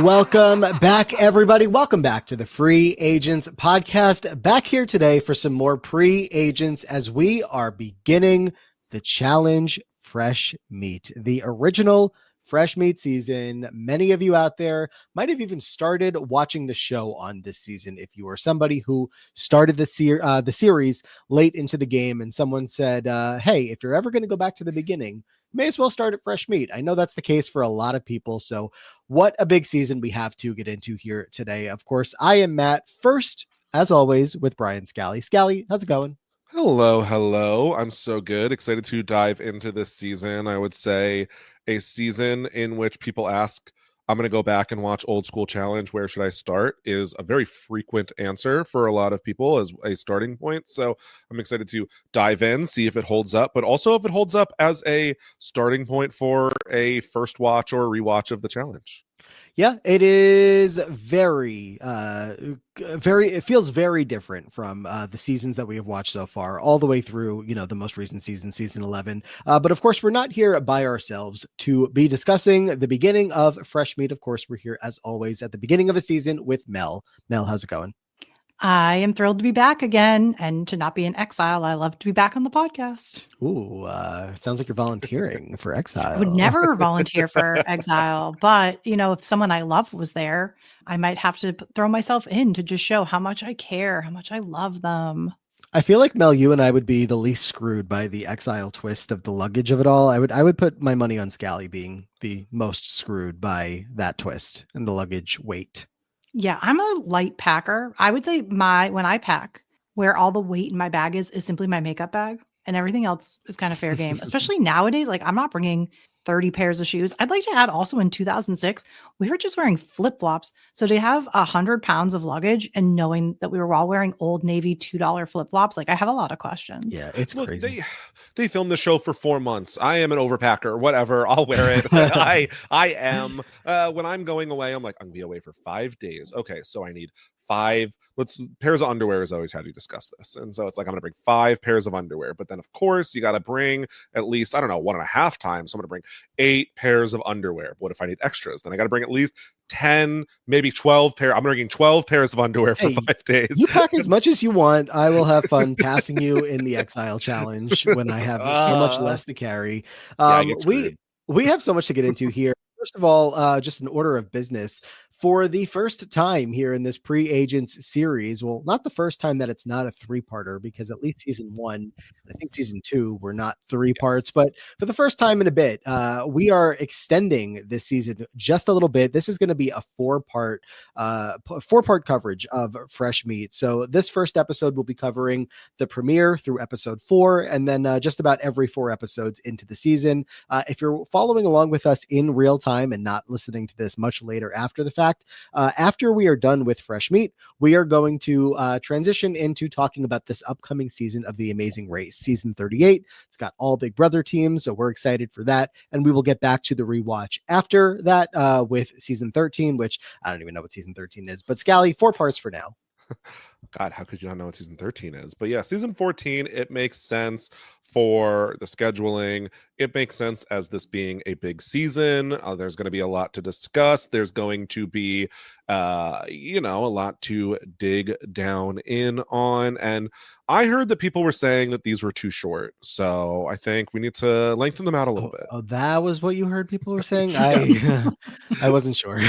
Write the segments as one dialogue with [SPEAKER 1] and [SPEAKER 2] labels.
[SPEAKER 1] Welcome back, everybody. Welcome back to the Free Agents podcast. Back here today for some more pre-agents as we are beginning the challenge Fresh Meat, the original Fresh Meat season. Many of you out there might have even started watching the show on this season. If you are somebody who started the series late into the game and someone said, hey, if you're ever going to go back to the beginning, may as well start at Fresh Meat. I know that's the case for a lot of people. So what a big season we have to get into here today. Of course, I am Matt. First, as always, with Brian Scally. Scally, how's it going?
[SPEAKER 2] Hello. I'm so good. Excited to dive into this season. I would say a season in which people ask, I'm going to go back and watch Old School Challenge. Where should I start? Is a very frequent answer for a lot of people as a starting point. So I'm excited to dive in, see if it holds up, but also if it holds up as a starting point for a first watch or rewatch of the challenge.
[SPEAKER 1] Yeah, it is it feels very different from the seasons that we have watched so far, all the way through, the most recent season, season 11. But of course, we're not here by ourselves to be discussing the beginning of Fresh Meat. Of course, we're here as always at the beginning of a season with Mel. Mel, how's it going?
[SPEAKER 3] I am thrilled to be back again and to not be in exile. I love to be back on the podcast.
[SPEAKER 1] Ooh, sounds like you're volunteering for exile.
[SPEAKER 3] I would never volunteer for exile, but if someone I love was there, I might have to throw myself in to just show how much I care, how much I love them.
[SPEAKER 1] I feel like Mel, you and I would be the least screwed by the exile twist of the luggage of it all. I would put my money on Scally being the most screwed by that twist and the luggage weight.
[SPEAKER 3] Yeah, I'm a light packer. I would say when I pack, where all the weight in my bag is simply my makeup bag, and everything else is kind of fair game. Especially nowadays, like I'm not bringing 30 pairs of shoes. I'd like to add also in 2006, we were just wearing flip-flops. So to have 100 pounds of luggage and knowing that we were all wearing Old Navy $2 flip-flops, like I have a lot of questions.
[SPEAKER 1] Yeah, it's crazy.
[SPEAKER 2] They filmed the show for 4 months. I am an overpacker, whatever. I'll wear it. I am. When I'm going away, I'm like, I'm gonna be away for 5 days. Okay, so I need 5 pairs of underwear is always how you discuss this. And so it's like, I'm going to bring 5 pairs of underwear, but then of course you got to bring at least, 1.5 times. So I'm going to bring 8 pairs of underwear. What if I need extras? Then I got to bring at least 10, maybe 12 pair. I'm bringing 12 pairs of underwear for 5 days.
[SPEAKER 1] You pack as much as you want. I will have fun passing you in the exile challenge when I have so much less to carry. We have so much to get into here. First of all, just an order of business. For the first time here in this pre-agents series, well, not the first time that it's not a 3-parter, because at least season 1, I think season 2 were not 3 parts, but for the first time in a bit, we are extending this season just a little bit. This is going to be a 4-part coverage of Fresh Meat. So this first episode will be covering the premiere through episode 4, and then just about every 4 episodes into the season. If you're following along with us in real time and not listening to this much later after the fact, after we are done with Fresh Meat, we are going to transition into talking about this upcoming season of The Amazing Race, season 38. It's got all Big Brother teams, so we're excited for that. And we will get back to the rewatch after that with season 13, which I don't even know what season 13 is, but Scally, 4 parts for now.
[SPEAKER 2] God, how could you not know what season 13 is? But yeah, season 14, it makes sense for the scheduling. It makes sense as this being a big season. There's going to be a lot to discuss. There's going to be, a lot to dig down in on. And I heard that people were saying that these were too short. So I think we need to lengthen them out a little bit.
[SPEAKER 1] Oh, that was what you heard people were saying? I wasn't sure.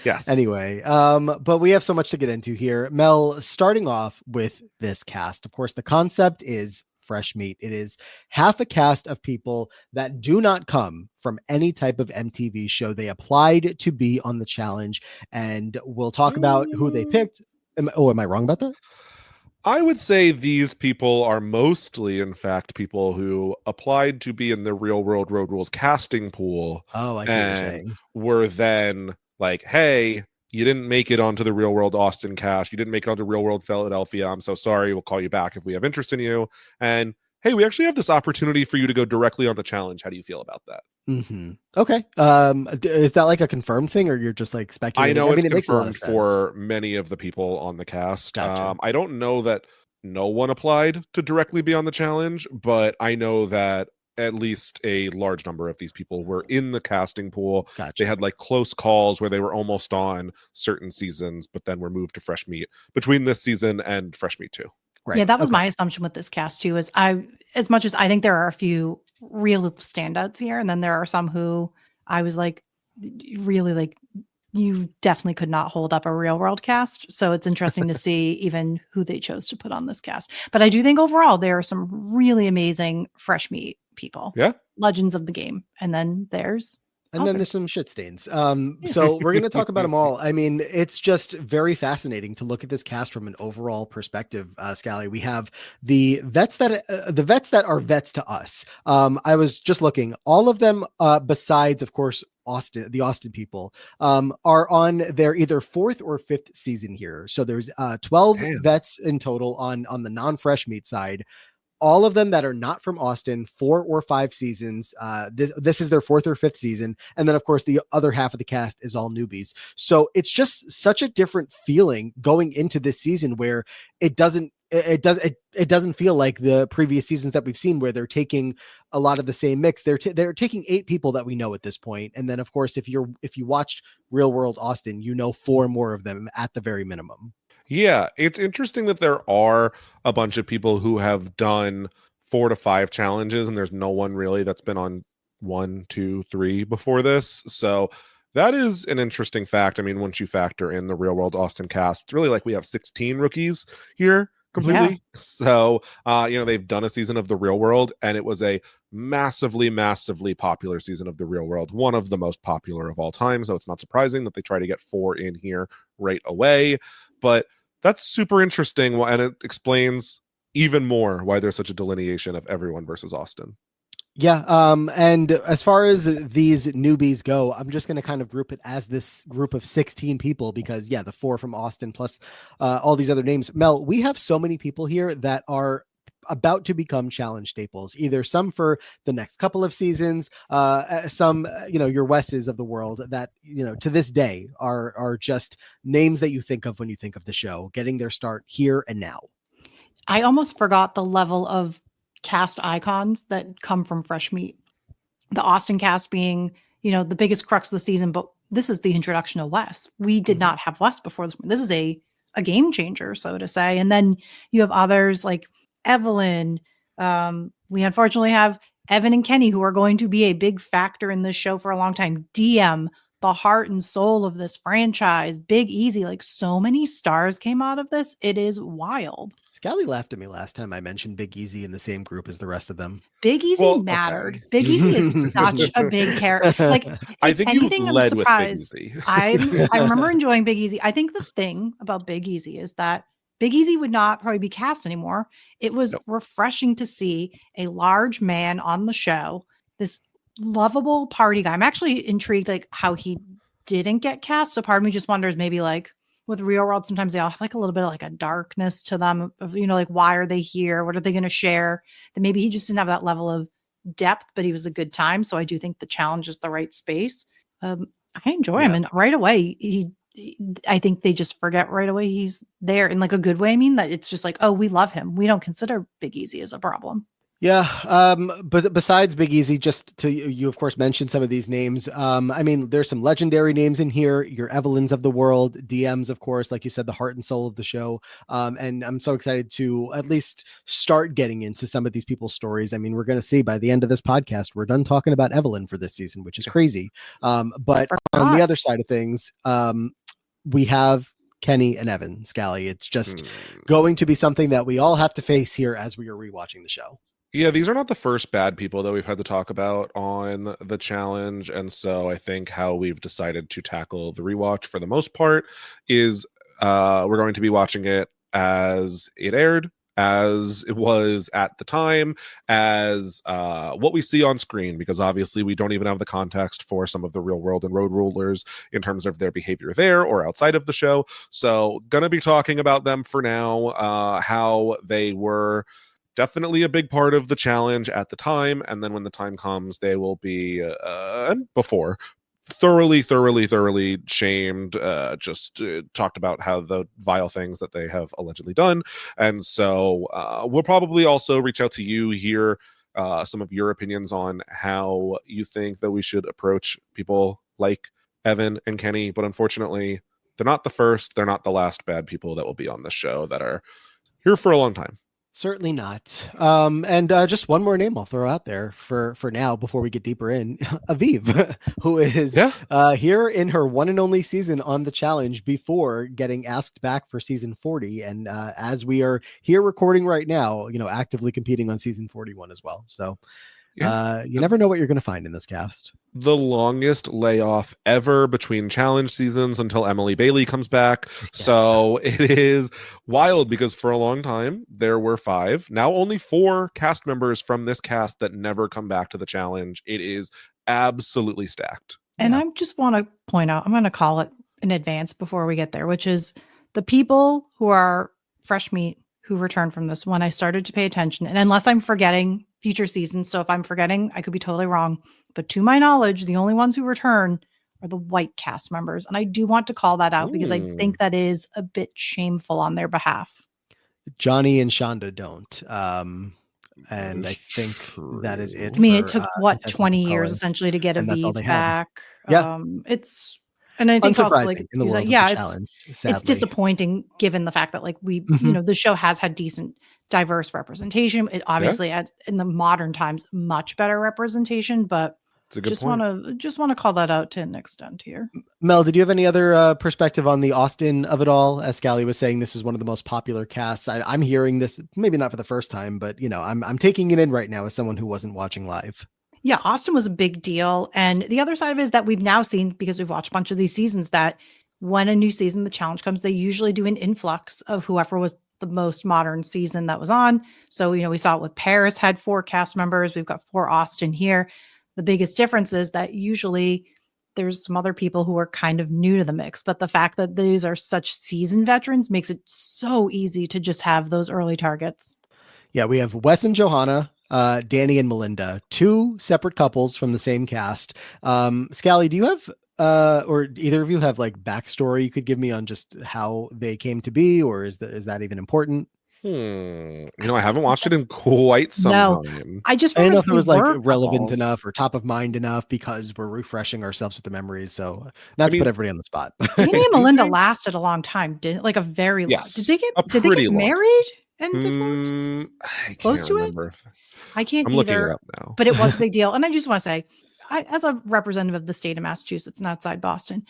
[SPEAKER 2] Yes.
[SPEAKER 1] Anyway, but we have so much to get into here. Mel, starting off with this cast, of course, the concept is Fresh Meat. It is half a cast of people that do not come from any type of MTV show. They applied to be on the challenge, and we'll talk about who they picked. Am I wrong about that?
[SPEAKER 2] I would say these people are mostly, in fact, people who applied to be in the Real World Road Rules casting pool.
[SPEAKER 1] Oh, I see what you're saying.
[SPEAKER 2] Were then like, hey, you didn't make it onto the Real World Austin cast. You didn't make it onto Real World Philadelphia. I'm so sorry. We'll call you back if we have interest in you. And hey, we actually have this opportunity for you to go directly on the challenge. How do you feel about that?
[SPEAKER 1] Mm-hmm. Okay. Is that like a confirmed thing, or you're just like speculating?
[SPEAKER 2] I know it's
[SPEAKER 1] it
[SPEAKER 2] confirmed for many of the people on the cast.
[SPEAKER 1] Gotcha.
[SPEAKER 2] I don't know that no one applied to directly be on the challenge, but I know that at least a large number of these people were in the casting pool.
[SPEAKER 1] Gotcha.
[SPEAKER 2] They had like close calls where they were almost on certain seasons, but then were moved to Fresh Meat between this season and Fresh Meat 2.
[SPEAKER 1] Right.
[SPEAKER 3] Yeah, that was my assumption with this cast too, is as much as I think there are a few real standouts here, and then there are some who I was like, really like, you definitely could not hold up a real world cast. So it's interesting to see even who they chose to put on this cast. But I do think overall there are some really amazing Fresh Meat people.
[SPEAKER 2] Yeah.
[SPEAKER 3] Legends of the game. And then
[SPEAKER 1] there's some shit stains. So we're going to talk about them all. I mean, it's just very fascinating to look at this cast from an overall perspective, Scally. We have the vets that are vets to us. I was just looking, all of them, besides, of course, the Austin people, are on their either 4th or 5th season here. So there's 12 vets in total on the non-Fresh Meat side. All of them that are not from Austin, 4 or 5 seasons. This is their 4th or 5th season. And then, of course, the other half of the cast is all newbies. So it's just such a different feeling going into this season where it doesn't feel like the previous seasons that we've seen where they're taking a lot of the same mix. They're taking 8 people that we know at this point. And then, of course, if you watched Real World Austin, 4 more of them at the very minimum.
[SPEAKER 2] Yeah, it's interesting that there are a bunch of people who have done 4 to 5 challenges, and there's no one really that's been on 1, 2, 3 before this. So that is an interesting fact. I mean, once you factor in the Real World Austin cast, it's really like we have 16 rookies here completely. Yeah. So, they've done a season of the Real World, and it was a massively, massively popular season of the Real World, one of the most popular of all time. So it's not surprising that they try to get 4 in here right away. But that's super interesting, and it explains even more why there's such a delineation of everyone versus Austin.
[SPEAKER 1] Yeah, and as far as these newbies go, I'm just going to kind of group it as this group of 16 people because, the 4 from Austin plus all these other names. Mel, we have so many people here that are about to become challenge staples, either some for the next couple of seasons, some, your Wes's of the world that, to this day are just names that you think of when you think of the show, getting their start here and now.
[SPEAKER 3] I almost forgot the level of cast icons that come from Fresh Meat. The Austin cast being, the biggest crux of the season, but this is the introduction of Wes. We did not have Wes before this. This is a game changer, so to say. And then you have others like Evelyn. We unfortunately have Evan and Kenny, who are going to be a big factor in this show for a long time. DM, the heart and soul of this franchise. Big Easy, like so many stars came out of this. It is wild.
[SPEAKER 1] Scally laughed at me last time I mentioned Big Easy in the same group as the rest of them.
[SPEAKER 3] Big Easy mattered. Okay. Big Easy is such a big character. Like,
[SPEAKER 2] I think anything, you led with Big Easy.
[SPEAKER 3] I remember enjoying Big Easy. I think the thing about Big Easy is that Big Easy would not probably be cast anymore. It was refreshing to see a large man on the show, this lovable party guy. I'm actually intrigued like how he didn't get cast. So part of me just wonders maybe like with Real World, sometimes they all have like a little bit of like a darkness to them of, like, why are they here? What are they going to share? That maybe he just didn't have that level of depth, but he was a good time. So I do think the challenge is the right space. I enjoy him. And right away, I think they just forget right away he's there in like a good way. I mean, that it's just like, oh, we love him. We don't consider Big Easy as a problem.
[SPEAKER 1] Yeah. But besides Big Easy, just to, you of course mentioned some of these names. I mean, there's some legendary names in here, your Evelyns of the world, DMs, of course, like you said, the heart and soul of the show. And I'm so excited to at least start getting into some of these people's stories. I mean, we're going to see by the end of this podcast, we're done talking about Evelyn for this season, which is crazy. But on the other side of things, we have Kenny and Evan, Scally. It's just going to be something that we all have to face here as we are rewatching the show.
[SPEAKER 2] Yeah, these are not the first bad people that we've had to talk about on the challenge. And so I think how we've decided to tackle the rewatch for the most part is we're going to be watching it as it aired, as it was at the time, as what we see on screen, because obviously we don't even have the context for some of the Real World and Road Rulers in terms of their behavior there or outside of the show. So gonna be talking about them for now, how they were definitely a big part of the challenge at the time, and then when the time comes, they will be before thoroughly shamed, talked about how the vile things that they have allegedly done. And so we'll probably also reach out to you here some of your opinions on how you think that we should approach people like Evan and Kenny. But unfortunately, they're not the first, they're not the last bad people that will be on the show that are here for a long time.
[SPEAKER 1] Certainly not. And just one more name I'll throw out there for now before we get deeper in. Aviv, who is here in her one and only season on the challenge before getting asked back for season 40. And as we are here recording right now, actively competing on season 41 as well. So you never know what you're going to find in this cast.
[SPEAKER 2] The longest layoff ever between challenge seasons until Emily Bailey comes back. Yes. So it is wild because for a long time there were 5, now only 4 cast members from this cast that never come back to the challenge. It is absolutely stacked.
[SPEAKER 3] And I just want to point out, I'm going to call it in advance before we get there, which is the people who are fresh meat who return from this. When I started to pay attention, and unless I'm forgetting future seasons, so if I'm forgetting, I could be totally wrong. But to my knowledge, the only ones who return are the white cast members. And I do want to call that out because I think that is a bit shameful on their behalf.
[SPEAKER 1] Johnny and Shonda don't. And I think that is it.
[SPEAKER 3] I mean, it took 20 years essentially to get Aviv back.
[SPEAKER 1] Yeah.
[SPEAKER 3] And I think also
[SPEAKER 1] it's
[SPEAKER 3] disappointing given the fact that the show has had decent diverse representation. It obviously had in the modern times much better representation, but just want to call that out to an extent here.
[SPEAKER 1] Mel, did you have any other perspective on the Austin of it all? As Scally was saying, this is one of the most popular casts. I'm hearing this maybe not for the first time, but I'm taking it in right now as someone who wasn't watching live.
[SPEAKER 3] Yeah, Austin was a big deal. And the other side of it is that we've now seen, because we've watched a bunch of these seasons, that when a new season, the challenge comes, they usually do an influx of whoever was the most modern season that was on. So, we saw it with Paris had 4 cast members. We've got 4 Austin here. The biggest difference is that usually there's some other people who are kind of new to the mix, but the fact that these are such seasoned veterans makes it so easy to just have those early targets.
[SPEAKER 1] Yeah, we have Wes and Johanna, Danny and Melinda, 2 separate couples from the same cast. Scally, do you have or either of you have backstory you could give me on just how they came to be, or is that even important?
[SPEAKER 2] I haven't watched it in quite some time.
[SPEAKER 3] I
[SPEAKER 1] don't know if it was relevant enough or top of mind enough because we're refreshing ourselves with the memories. So not to put everybody on the spot.
[SPEAKER 3] Danny and Melinda lasted a long time, didn't a very long. Did they get married and divorced? Close to it? I can't
[SPEAKER 2] I'm looking it up now.
[SPEAKER 3] But it was a big deal. And I just want to say, as a representative of the state of Massachusetts and outside Boston,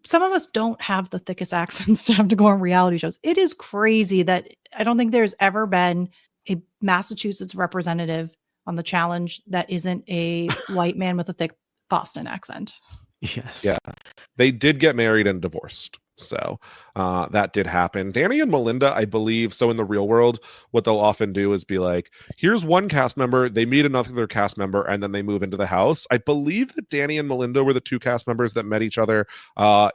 [SPEAKER 3] some of us don't have the thickest accents to have to go on reality shows. It is crazy that I don't think there's ever been a Massachusetts representative on the challenge that isn't a white man with a thick Boston accent.
[SPEAKER 1] Yes.
[SPEAKER 2] Yeah. They did get married and divorced. So that did happen. Danny and Melinda, I believe, so in the real world, what they'll often do is be like, here's one cast member, they meet another cast member, and then they move into the house. I believe that Danny and Melinda were the 2 cast members that met each other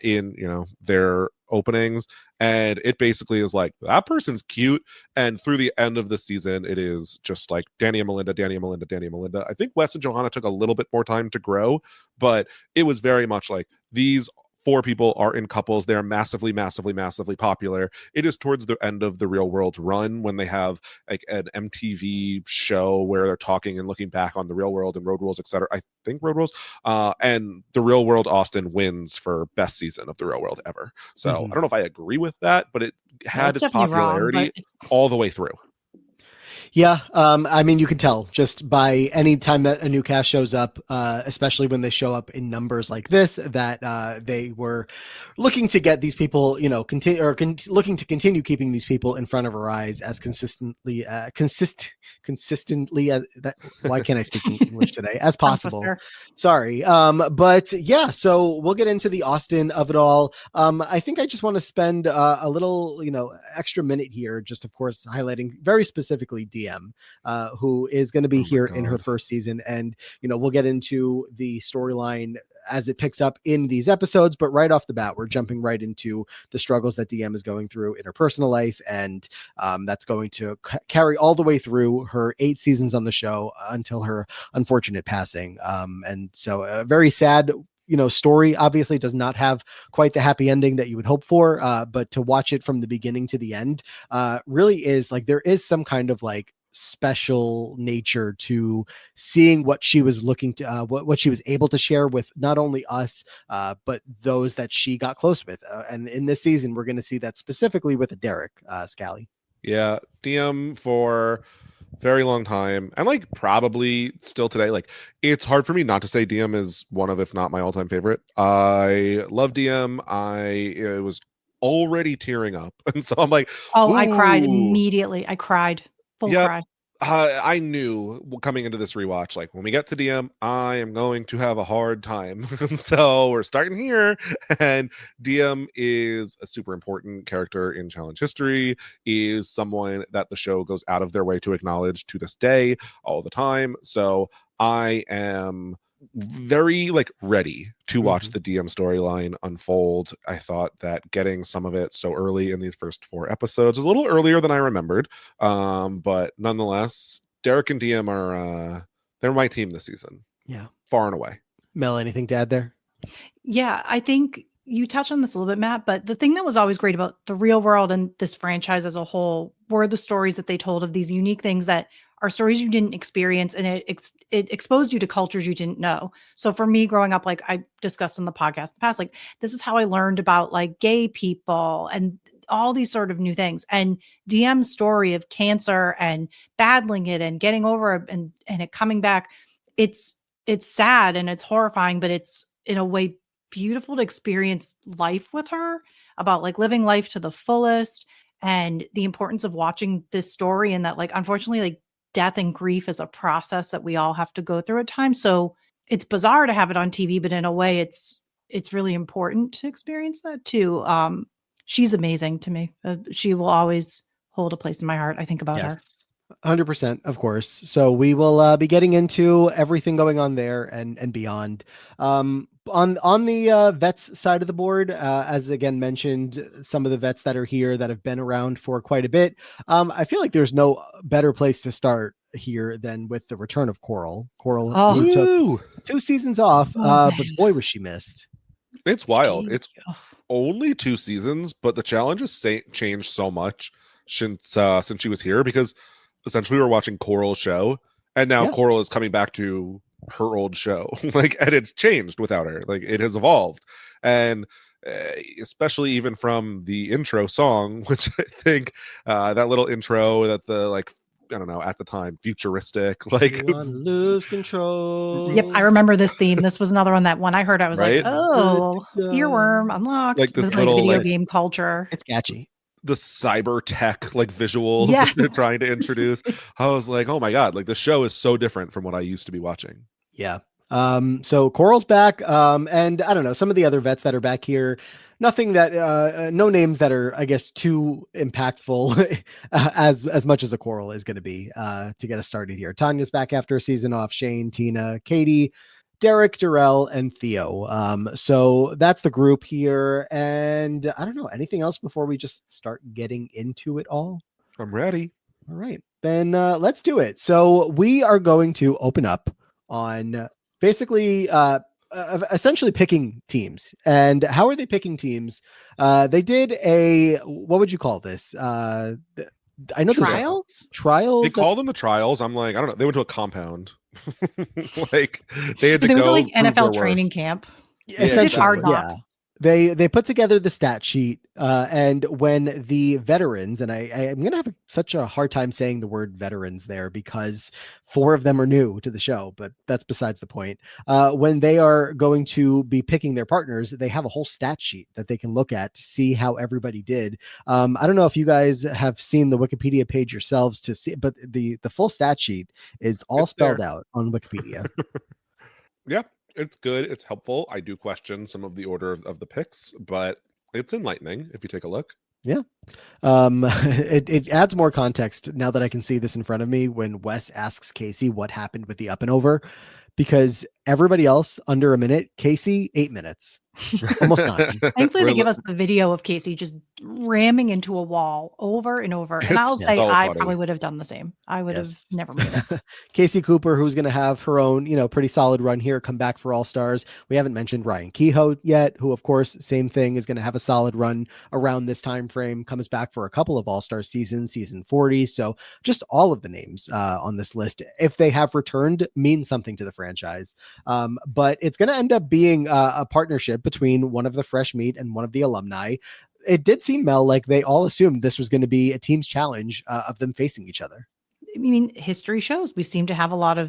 [SPEAKER 2] in their openings, and it basically is like, that person's cute, and through the end of the season it is just like Danny and Melinda, Danny and Melinda, Danny and Melinda. I think Wes and Johanna took a little bit more time to grow, but it was very much like these 4 people are in couples. They're massively, massively, massively popular. It is towards the end of the Real World run when they have an MTV show where they're talking and looking back on the Real World and Road Rules, etc. I think Road Rules. And the Real World Austin wins for best season of the Real World ever. So I don't know if I agree with that, but it had its popularity all the way through.
[SPEAKER 1] Yeah, I mean, you can tell just by any time that a new cast shows up, especially when they show up in numbers like this, that they were looking to get these people, looking to continue keeping these people in front of our eyes as consistently as that. Why can't I speak English today? As possible. Sorry, but yeah. So we'll get into the Austin of it all. I think I just want to spend a little, extra minute here, just of course highlighting very specifically DM, who is going to be here in her first season. And, we'll get into the storyline as it picks up in these episodes, but right off the bat, we're jumping right into the struggles that DM is going through in her personal life. And that's going to carry all the way through her 8 seasons on the show until her unfortunate passing. And so a very sad story obviously does not have quite the happy ending that you would hope for. But to watch it from the beginning to the end really is there is some kind of special nature to seeing what she was looking to what she was able to share with not only us but those that she got close with, and in this season we're going to see that specifically with a Derek, Scally.
[SPEAKER 2] Yeah, DM for very long time, and like probably still today. Like, it's hard for me not to say DM is one of, if not my all-time favorite. I love DM. It was already tearing up, and so I'm like,
[SPEAKER 3] oh,
[SPEAKER 2] ooh.
[SPEAKER 3] I cried immediately. I cried. Full
[SPEAKER 2] Yep.
[SPEAKER 3] cry.
[SPEAKER 2] I knew coming into this rewatch, like when we get to DM, I am going to have a hard time. So we're starting here, and DM is a super important character in challenge history, is someone that the show goes out of their way to acknowledge to this day all the time. So I am very like ready to watch the DM storyline unfold. I thought that getting some of it so early in these first 4 episodes was a little earlier than I remembered, but nonetheless, Derek and DM are they're my team this season.
[SPEAKER 1] Yeah,
[SPEAKER 2] far and away.
[SPEAKER 1] Mel, anything to add there?
[SPEAKER 3] Yeah, I think you touched on this a little bit, Matt, but the thing that was always great about The Real World and this franchise as a whole were the stories that they told of these unique things that are stories you didn't experience, and it exposed you to cultures you didn't know. So for me growing up, like I discussed in the podcast in the past, like this is how I learned about like gay people and all these sort of new things. And DM's story of cancer and battling it and getting over it and it coming back, it's sad and it's horrifying, but it's in a way beautiful to experience life with her, about like living life to the fullest, and the importance of watching this story, and that like unfortunately like death and grief is a process that we all have to go through at times. So it's bizarre to have it on TV, but in a way it's really important to experience that too. She's amazing to me. She will always hold a place in my heart. I think about her.
[SPEAKER 1] 100%, of course. So we will be getting into everything going on there and beyond. On the vets side of the board, as again mentioned, some of the vets that are here that have been around for quite a bit. I feel like there's no better place to start here than with the return of Coral. Coral, who took 2 seasons off, but boy was she missed.
[SPEAKER 2] It's wild. It's only 2 seasons, but the challenge has changed so much since she was here, because essentially we're watching Coral's show, and now Coral is coming back to her old show. Like, and it's changed without her. Like, it has evolved, and especially even from the intro song, which I think that little intro that the like, I don't know, at the time, futuristic, like
[SPEAKER 1] lose control.
[SPEAKER 3] Yep, I remember this theme. This was another one that when I heard, I was
[SPEAKER 2] right?
[SPEAKER 3] like, "Oh, earworm unlocked!"
[SPEAKER 2] Like this
[SPEAKER 3] like
[SPEAKER 2] little
[SPEAKER 3] video
[SPEAKER 2] like,
[SPEAKER 3] game culture.
[SPEAKER 1] It's catchy.
[SPEAKER 2] The cyber tech like visuals that they're trying to introduce. I was like, oh my god, like the show is so different from what I used to be watching.
[SPEAKER 1] Yeah. So Coral's back, and I don't know, some of the other vets that are back here, nothing that no names that are, I guess, too impactful as much as a Coral is going to be to get us started here. Tanya's back after a season off. Shane, Tina, Katie, Derek, Darrell, and Theo. So that's the group here. And I don't know, anything else before we just start getting into it all?
[SPEAKER 2] I'm ready.
[SPEAKER 1] All right, then let's do it. So we are going to open up on basically essentially picking teams. And how are they picking teams? They did what would you call this? I know
[SPEAKER 3] trials.
[SPEAKER 1] Trials.
[SPEAKER 2] They call them the trials. I'm like, I don't know. They went to a compound. Like they had to
[SPEAKER 3] go
[SPEAKER 2] to
[SPEAKER 3] like NFL training camp.
[SPEAKER 1] Essentially,
[SPEAKER 3] hard knocks.
[SPEAKER 1] They put together the stat sheet, and when the veterans, and I'm going to have such a hard time saying the word veterans there because 4 of them are new to the show, but that's besides the point. When they are going to be picking their partners, they have a whole stat sheet that they can look at to see how everybody did. I don't know if you guys have seen the Wikipedia page yourselves to see, but the full stat sheet is all spelled out on Wikipedia.
[SPEAKER 2] Yeah. It's good. It's helpful. I do question some of the order of the picks, but it's enlightening if you take a look.
[SPEAKER 1] Yeah. It adds more context now that I can see this in front of me when Wes asks Casey what happened with the up and over, because everybody else under a minute, Casey 8 minutes. Almost none.
[SPEAKER 3] Thankfully, they give us the video of Casey just ramming into a wall over and over. And I'll say
[SPEAKER 2] so
[SPEAKER 3] I
[SPEAKER 2] funny.
[SPEAKER 3] probably would have done the same. I would have never made it.
[SPEAKER 1] Casey Cooper, who's going to have her own, pretty solid run here, come back for All-Stars. We haven't mentioned Ryan Kehoe yet, who, of course, same thing, is going to have a solid run around this time frame, comes back for a couple of All-Star seasons, season 40. So just all of the names on this list, if they have returned, mean something to the franchise. But it's going to end up being a partnership between one of the fresh meat and one of the alumni. It did seem, Mel, like they all assumed this was going to be a team's challenge of them facing each other.
[SPEAKER 3] I mean, history shows we seem to have a lot of,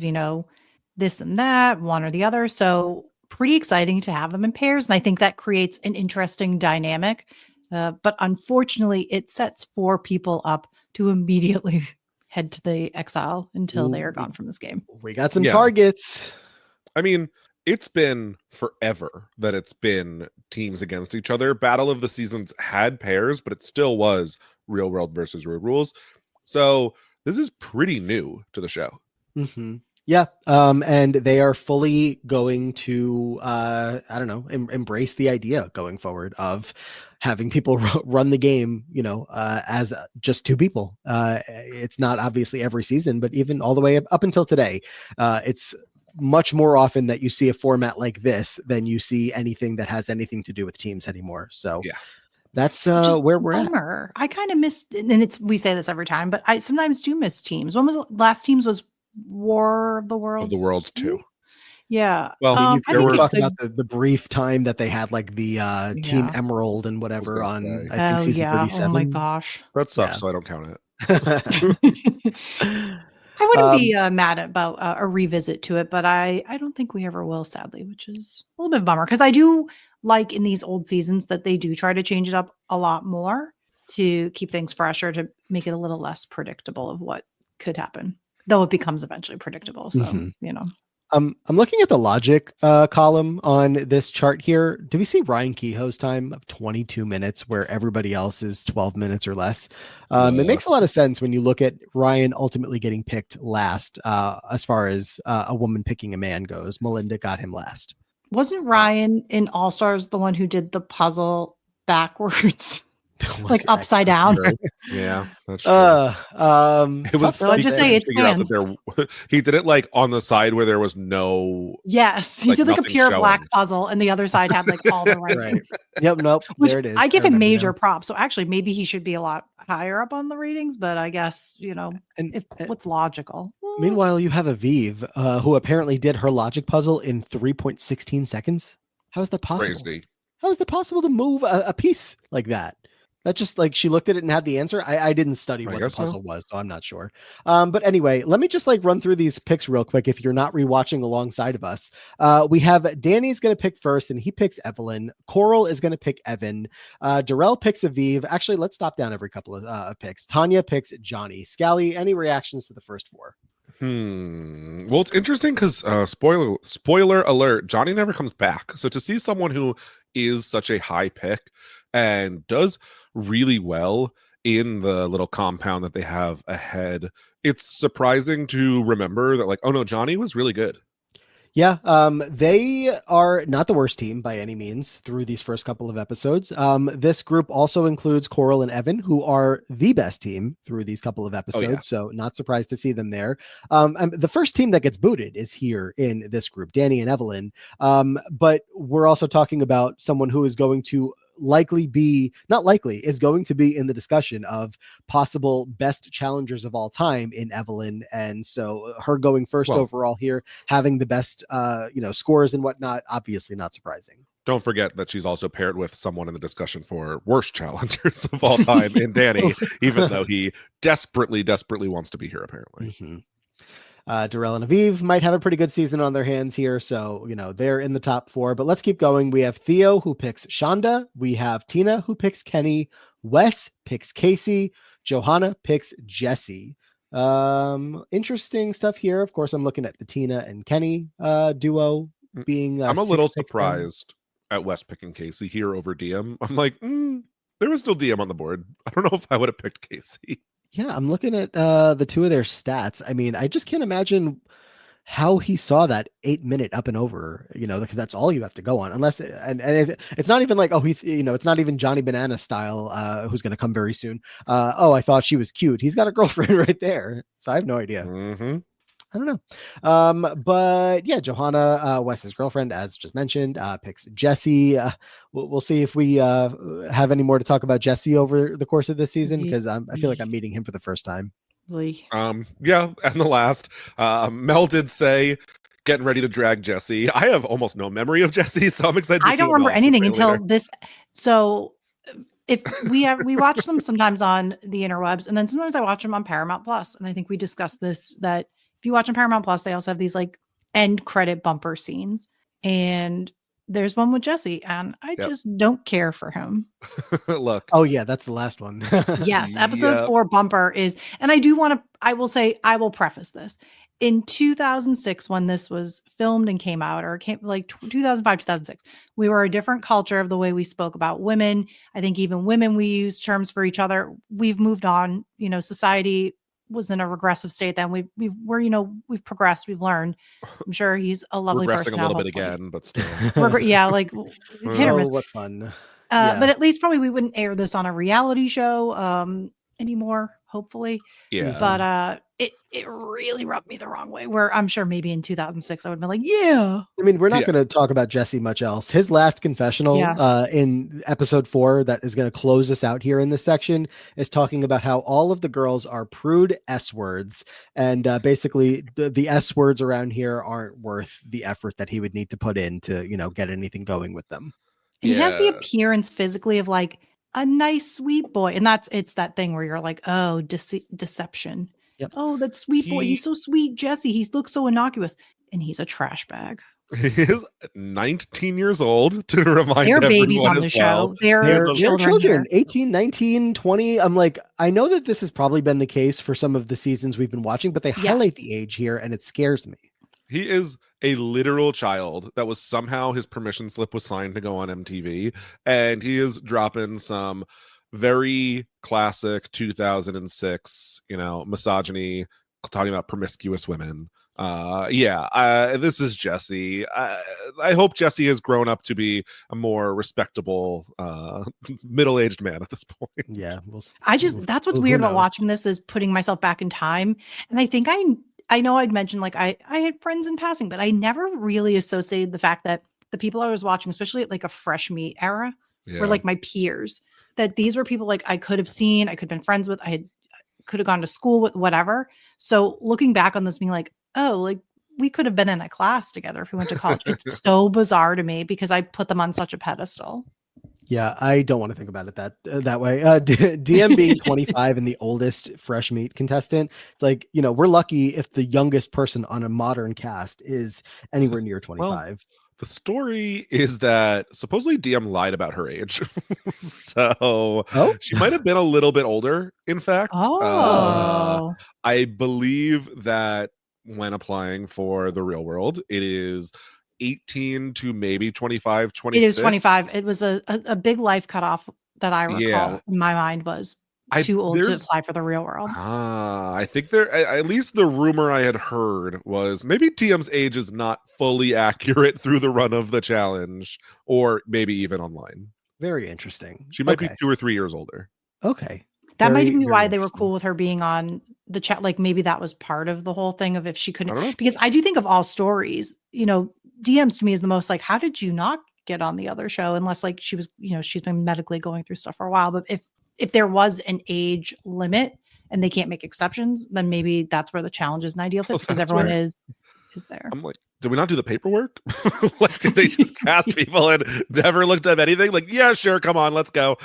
[SPEAKER 3] this and that, one or the other. So pretty exciting to have them in pairs. And I think that creates an interesting dynamic. But unfortunately, it sets 4 people up to immediately head to the exile until they are gone from this game.
[SPEAKER 1] We got some targets.
[SPEAKER 2] I mean, it's been forever that it's been teams against each other. Battle of the Seasons had pairs, but it still was real world versus road rules. So this is pretty new to the show.
[SPEAKER 1] Mm-hmm. Yeah. And they are fully going to, embrace the idea going forward of having people run the game, as just 2 people. It's not obviously every season, but even all the way up until today, it's much more often that you see a format like this than you see anything that has anything to do with teams anymore. So that's where we're at.
[SPEAKER 3] I kind of missed, and we say this every time, but I sometimes do miss teams. When was the last teams was War of the Worlds?
[SPEAKER 2] Of the Worlds 2.
[SPEAKER 1] Yeah. Well, you were talking about the brief time that they had like the Team Emerald and whatever on, I think, season 37.
[SPEAKER 3] Oh my gosh.
[SPEAKER 2] That sucks, so I don't count it.
[SPEAKER 3] I wouldn't be mad about a revisit to it, but I don't think we ever will, sadly, which is a little bit of a bummer, because I do like in these old seasons that they do try to change it up a lot more to keep things fresher, to make it a little less predictable of what could happen, though it becomes eventually predictable. So,
[SPEAKER 1] I'm looking at the logic column on this chart here. Do we see Ryan Kehoe's time of 22 minutes where everybody else is 12 minutes or less? It makes a lot of sense when you look at Ryan ultimately getting picked last as far as a woman picking a man goes. Melinda got him last.
[SPEAKER 3] Wasn't Ryan in All-Stars the one who did the puzzle backwards? Like upside down.
[SPEAKER 2] Yeah, that's true.
[SPEAKER 3] It was. So I just say it's hands.
[SPEAKER 2] He did it like on the side where there was no.
[SPEAKER 3] Yes, he did like a pure black puzzle, and the other side had like all the right.
[SPEAKER 1] Yep. Nope. There it is.
[SPEAKER 3] I give him major props. So actually, maybe he should be a lot higher up on the ratings. But I guess what's logical.
[SPEAKER 1] Meanwhile, you have Aviv, who apparently did her logic puzzle in 3.16 seconds. How is that possible?
[SPEAKER 2] Crazy.
[SPEAKER 1] How is it possible to move a piece like that? That's just like she looked at it and had the answer. I didn't study what the puzzle was, so I'm not sure. But anyway, let me just run through these picks real quick. If you're not rewatching alongside of us, we have Danny's going to pick first, and he picks Evelyn. Coral is going to pick Evan. Darrell picks Aviv. Actually, let's stop down every couple of picks. Tanya picks Johnny. Scally, any reactions to the first 4?
[SPEAKER 2] Well, it's interesting because spoiler alert, Johnny never comes back. So to see someone who is such a high pick and does really well in the little compound that they have ahead, it's surprising to remember that oh no, Johnny was really good.
[SPEAKER 1] Yeah, they are not the worst team by any means through these first couple of episodes. This group also includes Coral and Evan, who are the best team through these couple of episodes. So not surprised to see them there. The first team that gets booted is here in this group, Danny and Evelyn. But we're also talking about someone who is going to is going to be in the discussion of possible best challengers of all time in Evelyn. And so her going first overall here, having the best, scores and whatnot, obviously not surprising.
[SPEAKER 2] Don't forget that she's also paired with someone in the discussion for worst challengers of all time in Danny, even though he desperately wants to be here, apparently.
[SPEAKER 1] Mm-hmm. Darrell and Aviv might have a pretty good season on their hands here. So, they're in the top 4, but let's keep going. We have Theo, who picks Shonda. We have Tina, who picks Kenny. Wes picks Casey. Johanna picks Jesse. Interesting stuff here. Of course, I'm looking at the Tina and Kenny duo being.
[SPEAKER 2] I'm a little surprised at Wes picking Casey here over DM. I'm like, there was still DM on the board. I don't know if I would have picked Casey.
[SPEAKER 1] Yeah, I'm looking at the 2 of their stats. I mean, I just can't imagine how he saw that 8-minute up and over, because that's all you have to go on, unless it's not even like, it's not even Johnny Banana style, who's going to come very soon. I thought she was cute. He's got a girlfriend right there, so I have no idea.
[SPEAKER 2] Mm-hmm.
[SPEAKER 1] I don't know. But yeah, Johanna, Wes's girlfriend, as just mentioned, picks Jesse. We'll see if we have any more to talk about Jesse over the course of this season, because I feel like I'm meeting him for the first time.
[SPEAKER 2] Yeah, and the last, Mel did say getting ready to drag Jesse. I have almost no memory of Jesse, so I'm excited.
[SPEAKER 3] I don't remember anything until this. So if we watch them sometimes on the interwebs, and then sometimes I watch them on Paramount Plus, and I think we discussed this, that if you watch on Paramount Plus, they also have these like end credit bumper scenes, and there's one with Jesse, and I just don't care for him.
[SPEAKER 2] Look.
[SPEAKER 1] Oh yeah, that's the last one.
[SPEAKER 3] Yes, episode 4 bumper is, and I will preface this. In 2006, when this was filmed and came out, or came like 2005, 2006, we were a different culture of the way we spoke about women. I think even women, we use terms for each other. We've moved on. Society was in a regressive state then. We've progressed. We've learned. I'm sure he's a lovely person.
[SPEAKER 2] Regressing a little bit again, but still.
[SPEAKER 3] Yeah, like hit or miss.
[SPEAKER 1] What fun.
[SPEAKER 3] But at least probably we wouldn't air this on a reality show anymore, hopefully.
[SPEAKER 2] Yeah.
[SPEAKER 3] But it really rubbed me the wrong way, where I'm sure maybe in 2006 I would have been like, yeah.
[SPEAKER 1] I mean, we're not going to talk about Jesse much else. His last confessional in episode 4 that is going to close us out here in this section is talking about how all of the girls are prude S words. And basically the S words around here aren't worth the effort that he would need to put in to, get anything going with them.
[SPEAKER 3] And he has the appearance physically of like a nice, sweet boy. And it's that thing where you're like, oh, deception.
[SPEAKER 1] Yep.
[SPEAKER 3] Oh, that sweet boy. He's so sweet, Jesse. He looks so innocuous. And he's a trash bag.
[SPEAKER 2] He is 19 years old, to remind
[SPEAKER 3] they're babies on the show. They're
[SPEAKER 1] children 18, 19, 20. I'm like, I know that this has probably been the case for some of the seasons we've been watching, but they highlight the age here, and it scares me.
[SPEAKER 2] He is a literal child that was somehow his permission slip was signed to go on MTV, and he is dropping some very classic 2006, misogyny, talking about promiscuous women. This is Jesse. I hope Jesse has grown up to be a more respectable middle-aged man at this point.
[SPEAKER 1] Yeah,
[SPEAKER 3] that's what's weird about watching this, is putting myself back in time. And I think I know I'd mentioned like I had friends in passing, but I never really associated the fact that the people I was watching, especially at like a fresh meat era, were like my peers. That these were people like I could have seen, I could have been friends with, I could have gone to school with, whatever. So looking back on this, being like, oh, like we could have been in a class together if we went to college. It's so bizarre to me because I put them on such a pedestal.
[SPEAKER 1] Yeah, I don't want to think about it that way. DM being 25 and the oldest fresh meat contestant, it's like, we're lucky if the youngest person on a modern cast is anywhere near 25. Well,
[SPEAKER 2] the story is that supposedly DM lied about her age. So she might have been a little bit older, in fact. I believe that when applying for the real world, it is 18 to maybe 25, 26.
[SPEAKER 3] It is 25. It was a big life cutoff that I recall in my mind was too old to apply for the real world.
[SPEAKER 2] I think at least the rumor I had heard was maybe TM's age is not fully accurate through the run of the challenge, or maybe even online.
[SPEAKER 1] Very interesting.
[SPEAKER 2] She might be 2 or 3 years older.
[SPEAKER 1] Okay.
[SPEAKER 3] That might be why they were cool with her being on the chat. Like maybe that was part of the whole thing of if she couldn't, because I do think of all stories, DMs to me is the most like, how did you not get on the other show? Unless like she was, she's been medically going through stuff for a while. But if there was an age limit and they can't make exceptions, then maybe that's where the challenge is an ideal fit, because everyone is there.
[SPEAKER 2] I'm like, did we not do the paperwork? Like, did they just cast people and never looked up anything? Like, yeah, sure, come on, let's go.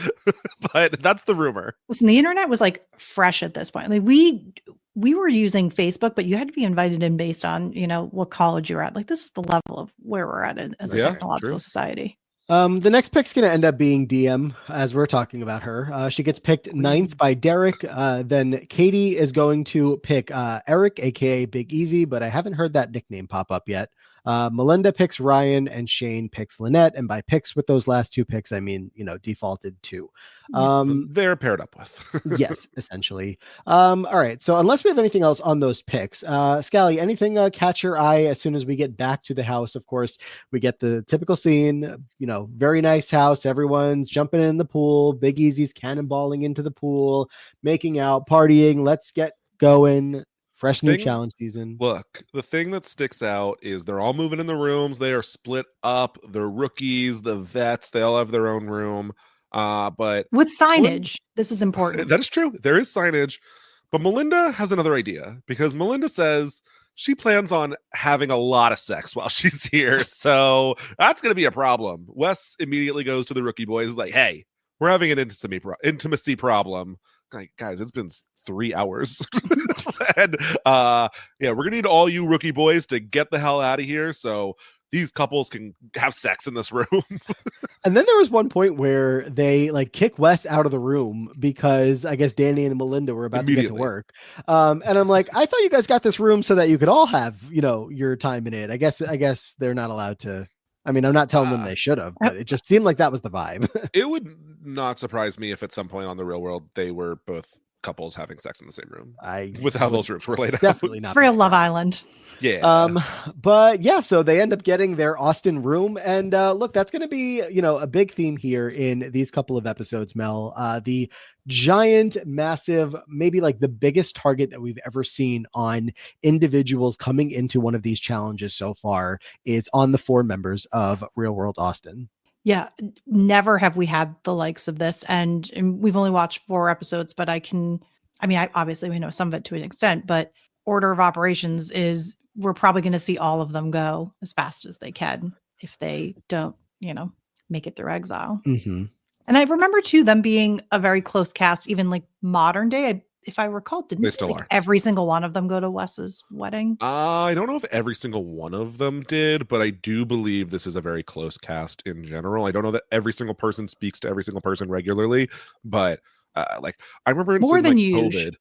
[SPEAKER 2] But that's the rumor.
[SPEAKER 3] Listen, the internet was like fresh at this point. Like we were using Facebook, but you had to be invited in based on, what college you're at. Like this is the level of where we're at as a technological society.
[SPEAKER 1] The next pick's going to end up being DM, as we're talking about her. She gets picked 9th by Derek. Then Katie is going to pick Eric, aka Big Easy, but I haven't heard that nickname pop up yet. Melinda picks Ryan and Shane picks Lynette. And by picks with those last 2 picks, I mean, defaulted 2.
[SPEAKER 2] They're paired up with.
[SPEAKER 1] Yes, essentially. All right. So unless we have anything else on those picks, Scally, anything catch your eye as soon as we get back to the house? Of course, we get the typical scene, very nice house. Everyone's jumping in the pool. Big Easy's cannonballing into the pool, making out, partying. Let's get going. Fresh new challenge season.
[SPEAKER 2] Look, the thing that sticks out is they're all moving in the rooms. They are split up. The rookies, the vets, they all have their own room. But
[SPEAKER 3] with signage, this is important.
[SPEAKER 2] That is true. There is signage. But Melinda has another idea, because Melinda says she plans on having a lot of sex while she's here. So that's going to be a problem. Wes immediately goes to the rookie boys, like, hey, we're having an intimacy problem. Like, guys, it's been 3 hours. And we're gonna need all you rookie boys to get the hell out of here so these couples can have sex in this room.
[SPEAKER 1] And then there was one point where they kick Wes out of the room because I guess Danny and Melinda were about to get to work. And I'm like, I thought you guys got this room so that you could all have, your time in it. I guess they're not allowed to. I mean, I'm not telling them they should have, but it just seemed like that was the vibe.
[SPEAKER 2] It would not surprise me if at some point on The Real World they were both couples having sex in the same room. With how those rooms were laid out.
[SPEAKER 1] Definitely not.
[SPEAKER 3] Real Love Island.
[SPEAKER 2] Yeah.
[SPEAKER 1] But yeah, so they end up getting their Austin room. And look, that's going to be, a big theme here in these couple of episodes, Mel. The giant, massive, maybe the biggest target that we've ever seen on individuals coming into one of these challenges so far is on the 4 members of Real World Austin.
[SPEAKER 3] Yeah, never have we had the likes of this. And we've only watched 4 episodes, but I obviously we know some of it to an extent, but order of operations is we're probably going to see all of them go as fast as they can if they don't, make it through exile.
[SPEAKER 1] Mm-hmm.
[SPEAKER 3] And I remember too, them being a very close cast, even modern day. If I recall, didn't
[SPEAKER 2] they still are.
[SPEAKER 3] Every single one of them go to Wes's wedding?
[SPEAKER 2] I don't know if every single one of them did, but I do believe this is a very close cast in general. I don't know that every single person speaks to every single person regularly, but I remember in
[SPEAKER 3] more than
[SPEAKER 2] COVID.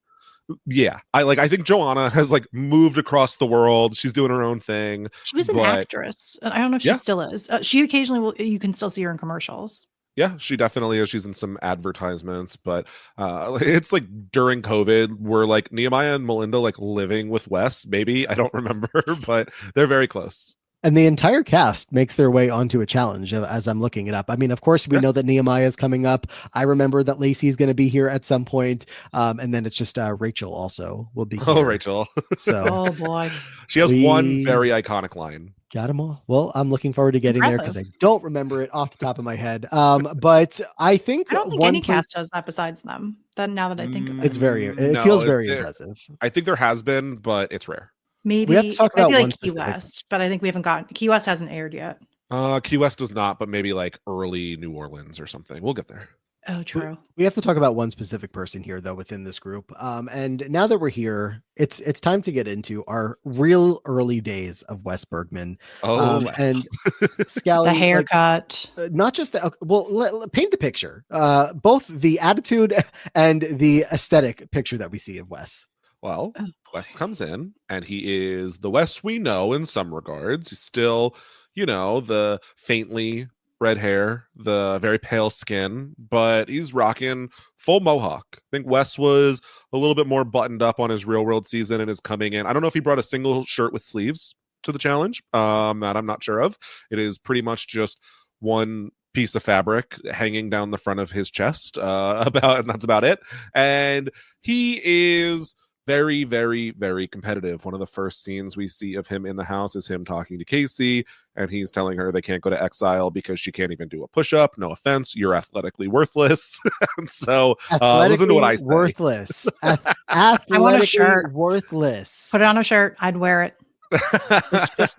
[SPEAKER 2] Yeah, I think Joanna has moved across the world. She's doing her own thing.
[SPEAKER 3] She was an actress. I don't know if she still is. She occasionally you can still see her in commercials.
[SPEAKER 2] Yeah, she definitely is. She's in some advertisements, but it's during COVID, we're Nehemiah and Melinda living with Wes. Maybe, I don't remember, but they're very close.
[SPEAKER 1] And the entire cast makes their way onto a challenge as I'm looking it up. I mean, of course, we know that Nehemiah is coming up. I remember that Lacey's going to be here at some point. And then it's just Rachel also will be here.
[SPEAKER 2] Oh, Rachel.
[SPEAKER 1] So,
[SPEAKER 3] oh, boy.
[SPEAKER 2] She has one very iconic line.
[SPEAKER 1] Got them all. Well, I'm looking forward to getting there because I don't remember it off the top of my head. But I think
[SPEAKER 3] I don't think any cast does that besides them. Now that I think of it,
[SPEAKER 1] it feels very impressive.
[SPEAKER 2] I think there has been, but it's rare.
[SPEAKER 3] Maybe
[SPEAKER 1] we have to talk about one
[SPEAKER 3] Key West, but I think we haven't gotten Key West hasn't aired yet.
[SPEAKER 2] Key West does not, but maybe early New Orleans or something. We'll get there.
[SPEAKER 3] Oh, true.
[SPEAKER 1] We have to talk about one specific person here, though, within this group. And now that we're here, it's time to get into our real early days of Wes Bergman. And Scally,
[SPEAKER 3] the haircut,
[SPEAKER 1] not just the paint the picture, both the attitude and the aesthetic picture that we see of Wes.
[SPEAKER 2] Well, Wes comes in and he is the Wes we know in some regards. He's still, the faintly red hair, the very pale skin, but he's rocking full mohawk. I think Wes was a little bit more buttoned up on his Real World season and is coming in. I don't know if he brought a single shirt with sleeves to the challenge. That I'm not sure of. It is pretty much just one piece of fabric hanging down the front of his chest, and that's about it. And he is very, very, very competitive. One of the first scenes we see of him in the house is him talking to Casey, and he's telling her they can't go to exile because she can't even do a push-up. No offense, you're athletically worthless. So listen to what I say.
[SPEAKER 1] Worthless.
[SPEAKER 3] I want a shirt.
[SPEAKER 1] Worthless.
[SPEAKER 3] Put it on a shirt. I'd wear it.
[SPEAKER 1] It's just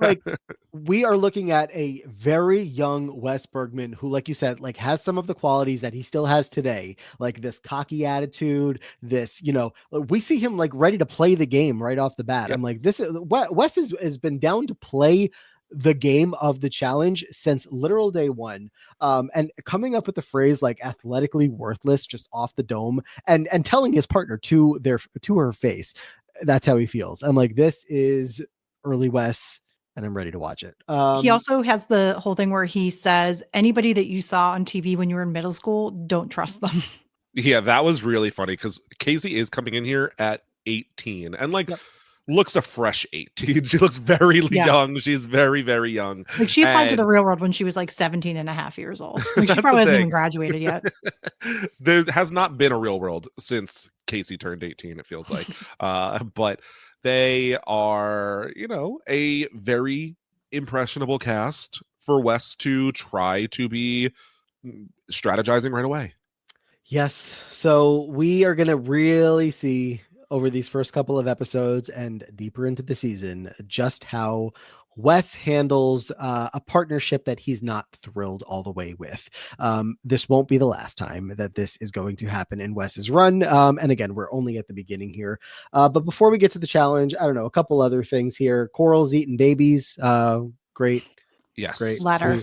[SPEAKER 1] we are looking at a very young Wes Bergman who, like you said, has some of the qualities that he still has today, this cocky attitude, this, we see him ready to play the game right off the bat. Yep. I'm this Wes has been down to play the game of the challenge since literal day one, and coming up with the phrase athletically worthless just off the dome and telling his partner to her face that's how he feels. I'm this is early Wes. and I'm ready to watch it.
[SPEAKER 3] He also has the whole thing where he says, anybody that you saw on TV when you were in middle school, don't trust them.
[SPEAKER 2] Yeah, that was really funny because Casey is coming in here at 18 and like looks a fresh 18. She looks very young. She's very, very young.
[SPEAKER 3] Like she applied to the real world when she was like 17 and a half years old. Like she probably hasn't even graduated yet.
[SPEAKER 2] There has not been a real world since Casey turned 18, it feels like. But they are, you know, a very impressionable cast for Wes to try to be strategizing right away.
[SPEAKER 1] Yes. So we are going to really see over these first couple of episodes and deeper into the season just how Wes handles a partnership that he's not thrilled all the way with. This won't be the last time that this is going to happen in Wes's run. And again, we're only at the beginning here. But before we get to the challenge, I don't know, a couple other things here. Coral's eating babies. Great.
[SPEAKER 2] Yes.
[SPEAKER 1] Great.
[SPEAKER 3] Let her.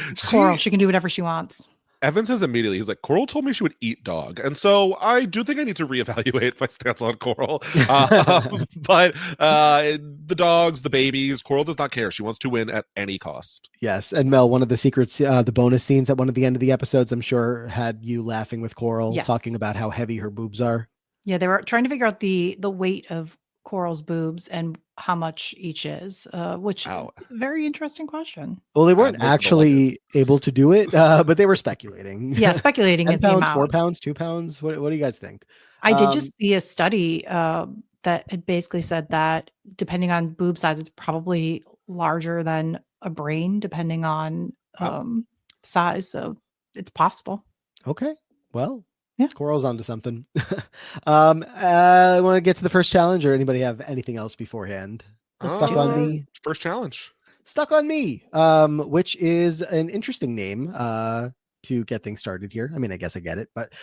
[SPEAKER 3] It's Coral. She can do whatever she wants.
[SPEAKER 2] Evan says immediately, he's like, Coral told me she would eat dog. And so I do think I need to reevaluate my stance on Coral. But the dogs, the babies, Coral does not care. She wants to win at any cost.
[SPEAKER 1] Yes. And Mel, one of the secrets, the bonus scenes at one of the end of the episodes, I'm sure had you laughing with Coral, talking about how heavy her boobs are.
[SPEAKER 3] Yeah, they were trying to figure out the weight of Coral's boobs and how much each is, which very interesting question.
[SPEAKER 1] Well, they weren't actually able to do it, but they were speculating.
[SPEAKER 3] Yeah, speculating.
[SPEAKER 1] 10 pounds, 4 pounds, 2 pounds. What do you guys think?
[SPEAKER 3] I did just see a study that it basically said that depending on boob size, it's probably larger than a brain, depending on size. So it's possible.
[SPEAKER 1] Okay. Well,
[SPEAKER 3] yeah,
[SPEAKER 1] Coral's onto something. I want to get to the first challenge, or anybody have anything else beforehand? Stuck on Me.
[SPEAKER 2] First challenge.
[SPEAKER 1] Stuck on Me, which is an interesting name to get things started here. I mean, I guess I get it, but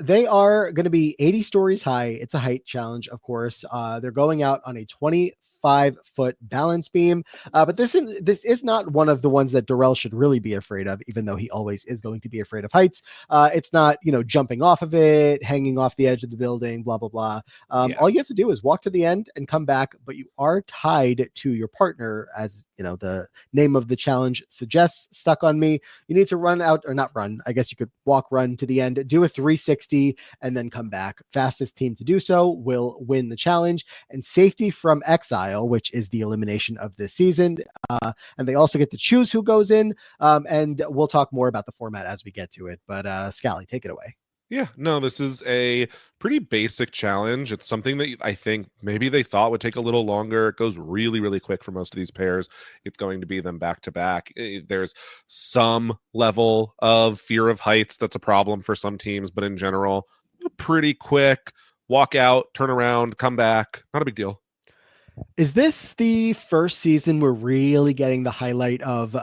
[SPEAKER 1] they are going to be 80 stories high. It's a height challenge, of course. They're going out on a 25-foot balance beam, but this is not one of the ones that Darrell should really be afraid of, even though he always is going to be afraid of heights. It's not, jumping off of it, hanging off the edge of the building, blah blah blah. All you have to do is walk to the end and come back, but you are tied to your partner, as the name of the challenge suggests. Stuck on Me. You need to run out, or not run, I guess you could run to the end, do a 360 and then come back. Fastest team to do so will win the challenge. And Safety from Exile, which is the elimination of this season. And they also get to choose who goes in. And we'll talk more about the format as we get to it. But Scally, take it away.
[SPEAKER 2] Yeah, no, this is a pretty basic challenge. It's something that I think maybe they thought would take a little longer. It goes really, really quick for most of these pairs. It's going to be them back to back. There's some level of fear of heights that's a problem for some teams, but in general, pretty quick. Walk out, turn around, come back. Not a big deal.
[SPEAKER 1] Is this the first season we're really getting the highlight of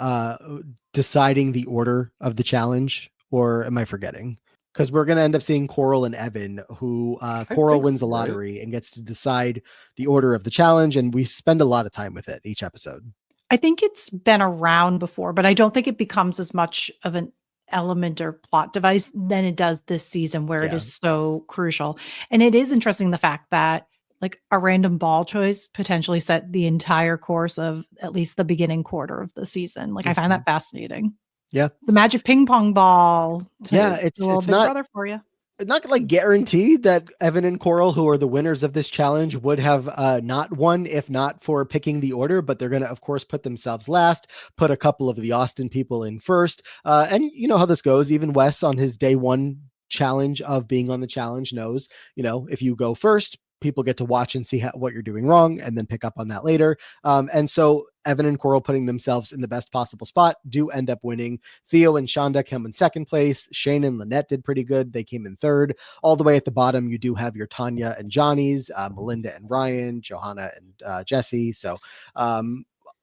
[SPEAKER 1] deciding the order of the challenge, or am I forgetting? Because we're going to end up seeing Coral and Evan, who Coral wins the lottery and gets to decide the order of the challenge. And we spend a lot of time with it each episode.
[SPEAKER 3] I think it's been around before, but I don't think it becomes as much of an element or plot device than it does this season, where it is so crucial. And it is interesting, the fact that like a random ball choice potentially set the entire course of at least the beginning quarter of the season. Like I find that fascinating.
[SPEAKER 1] Yeah.
[SPEAKER 3] The magic ping pong ball.
[SPEAKER 1] It's
[SPEAKER 3] a little big
[SPEAKER 1] not
[SPEAKER 3] brother for you.
[SPEAKER 1] Not like guaranteed that Evan and Coral, who are the winners of this challenge, would have not won if not for picking the order, but they're going to, of course, put themselves last, put a couple of the Austin people in first. And you know how this goes. Even Wes on his day one challenge of being on the challenge knows, if you go first, people get to watch and see what you're doing wrong and then pick up on that later. And so Evan and Coral, putting themselves in the best possible spot, do end up winning. Theo and Shonda come in second place. Shane and Lynette did pretty good. They came in third. All the way at the bottom, you do have your Tanya and Johnny's, Melinda and Ryan, Johanna and Jesse. So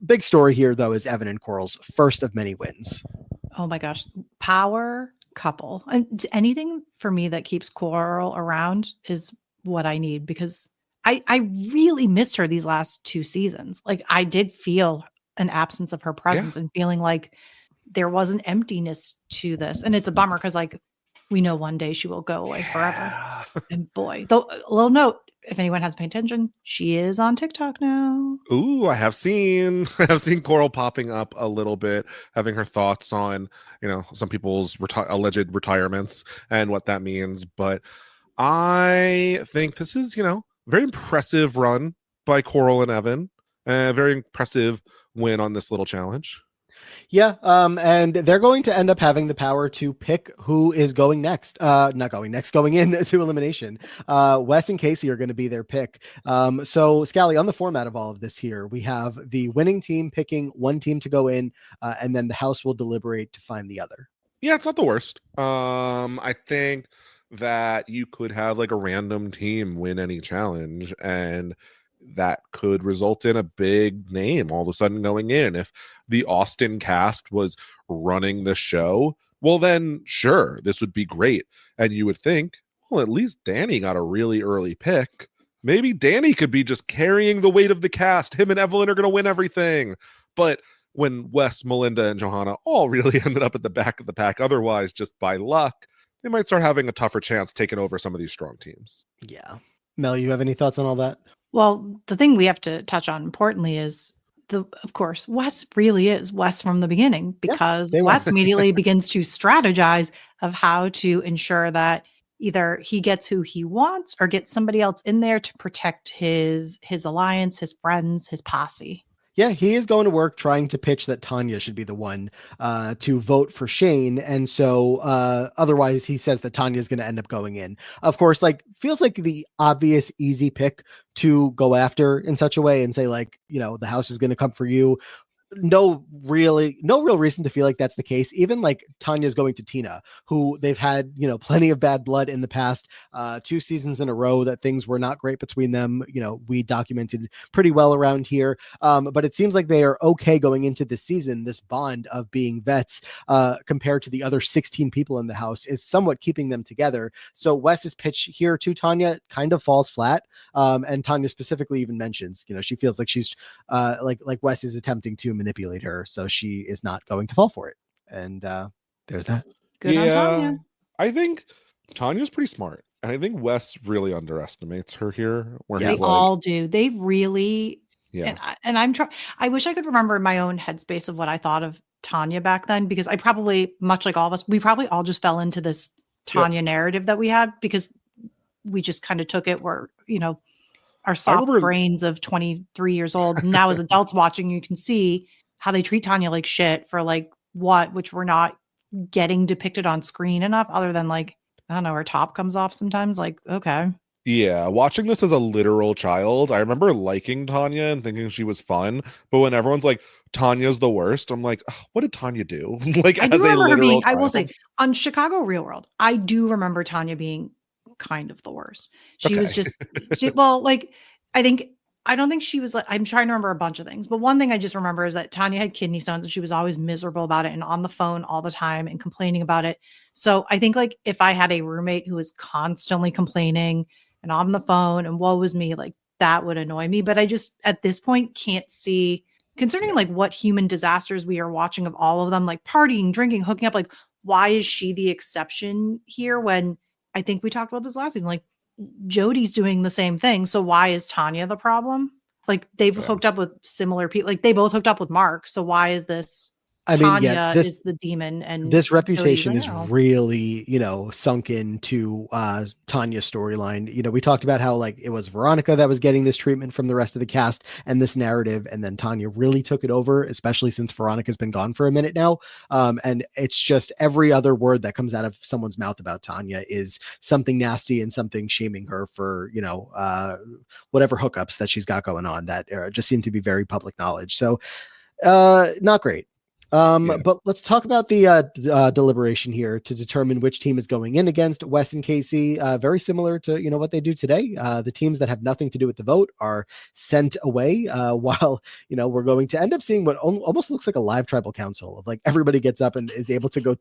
[SPEAKER 1] big story here, though, is Evan and Coral's first of many wins.
[SPEAKER 3] Oh my gosh. Power couple. And anything for me that keeps Coral around is what I need, because I really missed her these last two seasons. Like I did feel an absence of her presence and feeling like there was an emptiness to this. And it's a bummer because like we know one day she will go away forever.
[SPEAKER 2] Yeah.
[SPEAKER 3] And boy, though, a little note, if anyone has paid attention, she is on TikTok now.
[SPEAKER 2] Ooh, I have seen Coral popping up a little bit, having her thoughts on, some people's alleged retirements and what that means. But I think this is, very impressive run by Coral and Evan. Very impressive win on this little challenge.
[SPEAKER 1] Yeah, and they're going to end up having the power to pick who is going next. Not going next, going into elimination. Wes and Casey are going to be their pick. So, Scally, on the format of all of this here, we have the winning team picking one team to go in, and then the house will deliberate to find the other.
[SPEAKER 2] Yeah, it's not the worst. I think that you could have like a random team win any challenge, and that could result in a big name all of a sudden going in. If the Austin cast was running the show, well then sure, this would be great. And you would think, well, at least Danny got a really early pick. Maybe Danny could be just carrying the weight of the cast. Him and Evelyn are going to win everything. But when Wes, Melinda, and Johanna all really ended up at the back of the pack, otherwise just by luck, they might start having a tougher chance taking over some of these strong teams.
[SPEAKER 1] Yeah. Mel, you have any thoughts on all that?
[SPEAKER 3] Well, the thing we have to touch on importantly is of course, Wes really is Wes from the beginning, because Wes immediately begins to strategize of how to ensure that either he gets who he wants or get somebody else in there to protect his alliance, his friends, his posse.
[SPEAKER 1] Yeah, he is going to work trying to pitch that Tanya should be the one to vote for Shane. And so otherwise he says that Tanya is going to end up going in. Of course, feels like the obvious easy pick to go after in such a way and say the house is going to come for you. No real reason to feel like that's the case. Even Tanya's going to Tina, who they've had, plenty of bad blood in the past 2 seasons in a row that things were not great between them. We documented pretty well around here. But it seems like they are okay going into this season. This bond of being vets compared to the other 16 people in the house is somewhat keeping them together. So Wes's pitch here to Tanya kind of falls flat. And Tanya specifically even mentions, she feels like she's like Wes is attempting to manipulate her, so she is not going to fall for it. And there's that.
[SPEAKER 3] Good on Tanya.
[SPEAKER 2] I think Tanya's pretty smart, and I think Wes really underestimates her here. Where
[SPEAKER 3] they all do. They really. Yeah. And I'm trying. I wish I could remember my own headspace of what I thought of Tanya back then, because I probably, much like all of us, we probably all just fell into this Tanya narrative that we had, because we just kind of took it where our soft brains of 23 years old now as adults watching, you can see how they treat Tanya like shit for which we're not getting depicted on screen enough, other than I don't know, her top comes off sometimes. Okay.
[SPEAKER 2] Yeah, watching this as a literal child, I remember liking Tanya and thinking she was fun, but when everyone's like, Tanya's the worst, I'm like, what did Tanya do?
[SPEAKER 3] I do remember her being, I will say, on Chicago Real World, I do remember Tanya being kind of the worst. She was just, I don't think she was I'm trying to remember a bunch of things, but one thing I just remember is that Tanya had kidney stones and she was always miserable about it and on the phone all the time and complaining about it. So I think if I had a roommate who was constantly complaining and on the phone and woe was me, that would annoy me. But I just, at this point, can't see, concerning what human disasters we are watching of all of them, partying, drinking, hooking up, why is she the exception here when I think we talked about this last season, Jody's doing the same thing. So why is Tanya the problem? They've hooked up with similar people. They both hooked up with Mark. So why is this? Tanya is the demon, and
[SPEAKER 1] this reputation is really, sunk into Tanya's storyline. We talked about how it was Veronica that was getting this treatment from the rest of the cast and this narrative, and then Tanya really took it over, especially since Veronica's been gone for a minute now. And it's just every other word that comes out of someone's mouth about Tanya is something nasty and something shaming her for, whatever hookups that she's got going on that just seem to be very public knowledge. So not great. But let's talk about the deliberation here to determine which team is going in against Wes and Casey. Very similar to what they do today. The teams that have nothing to do with the vote are sent away, while we're going to end up seeing what almost looks like a live tribal council of everybody gets up and is able to go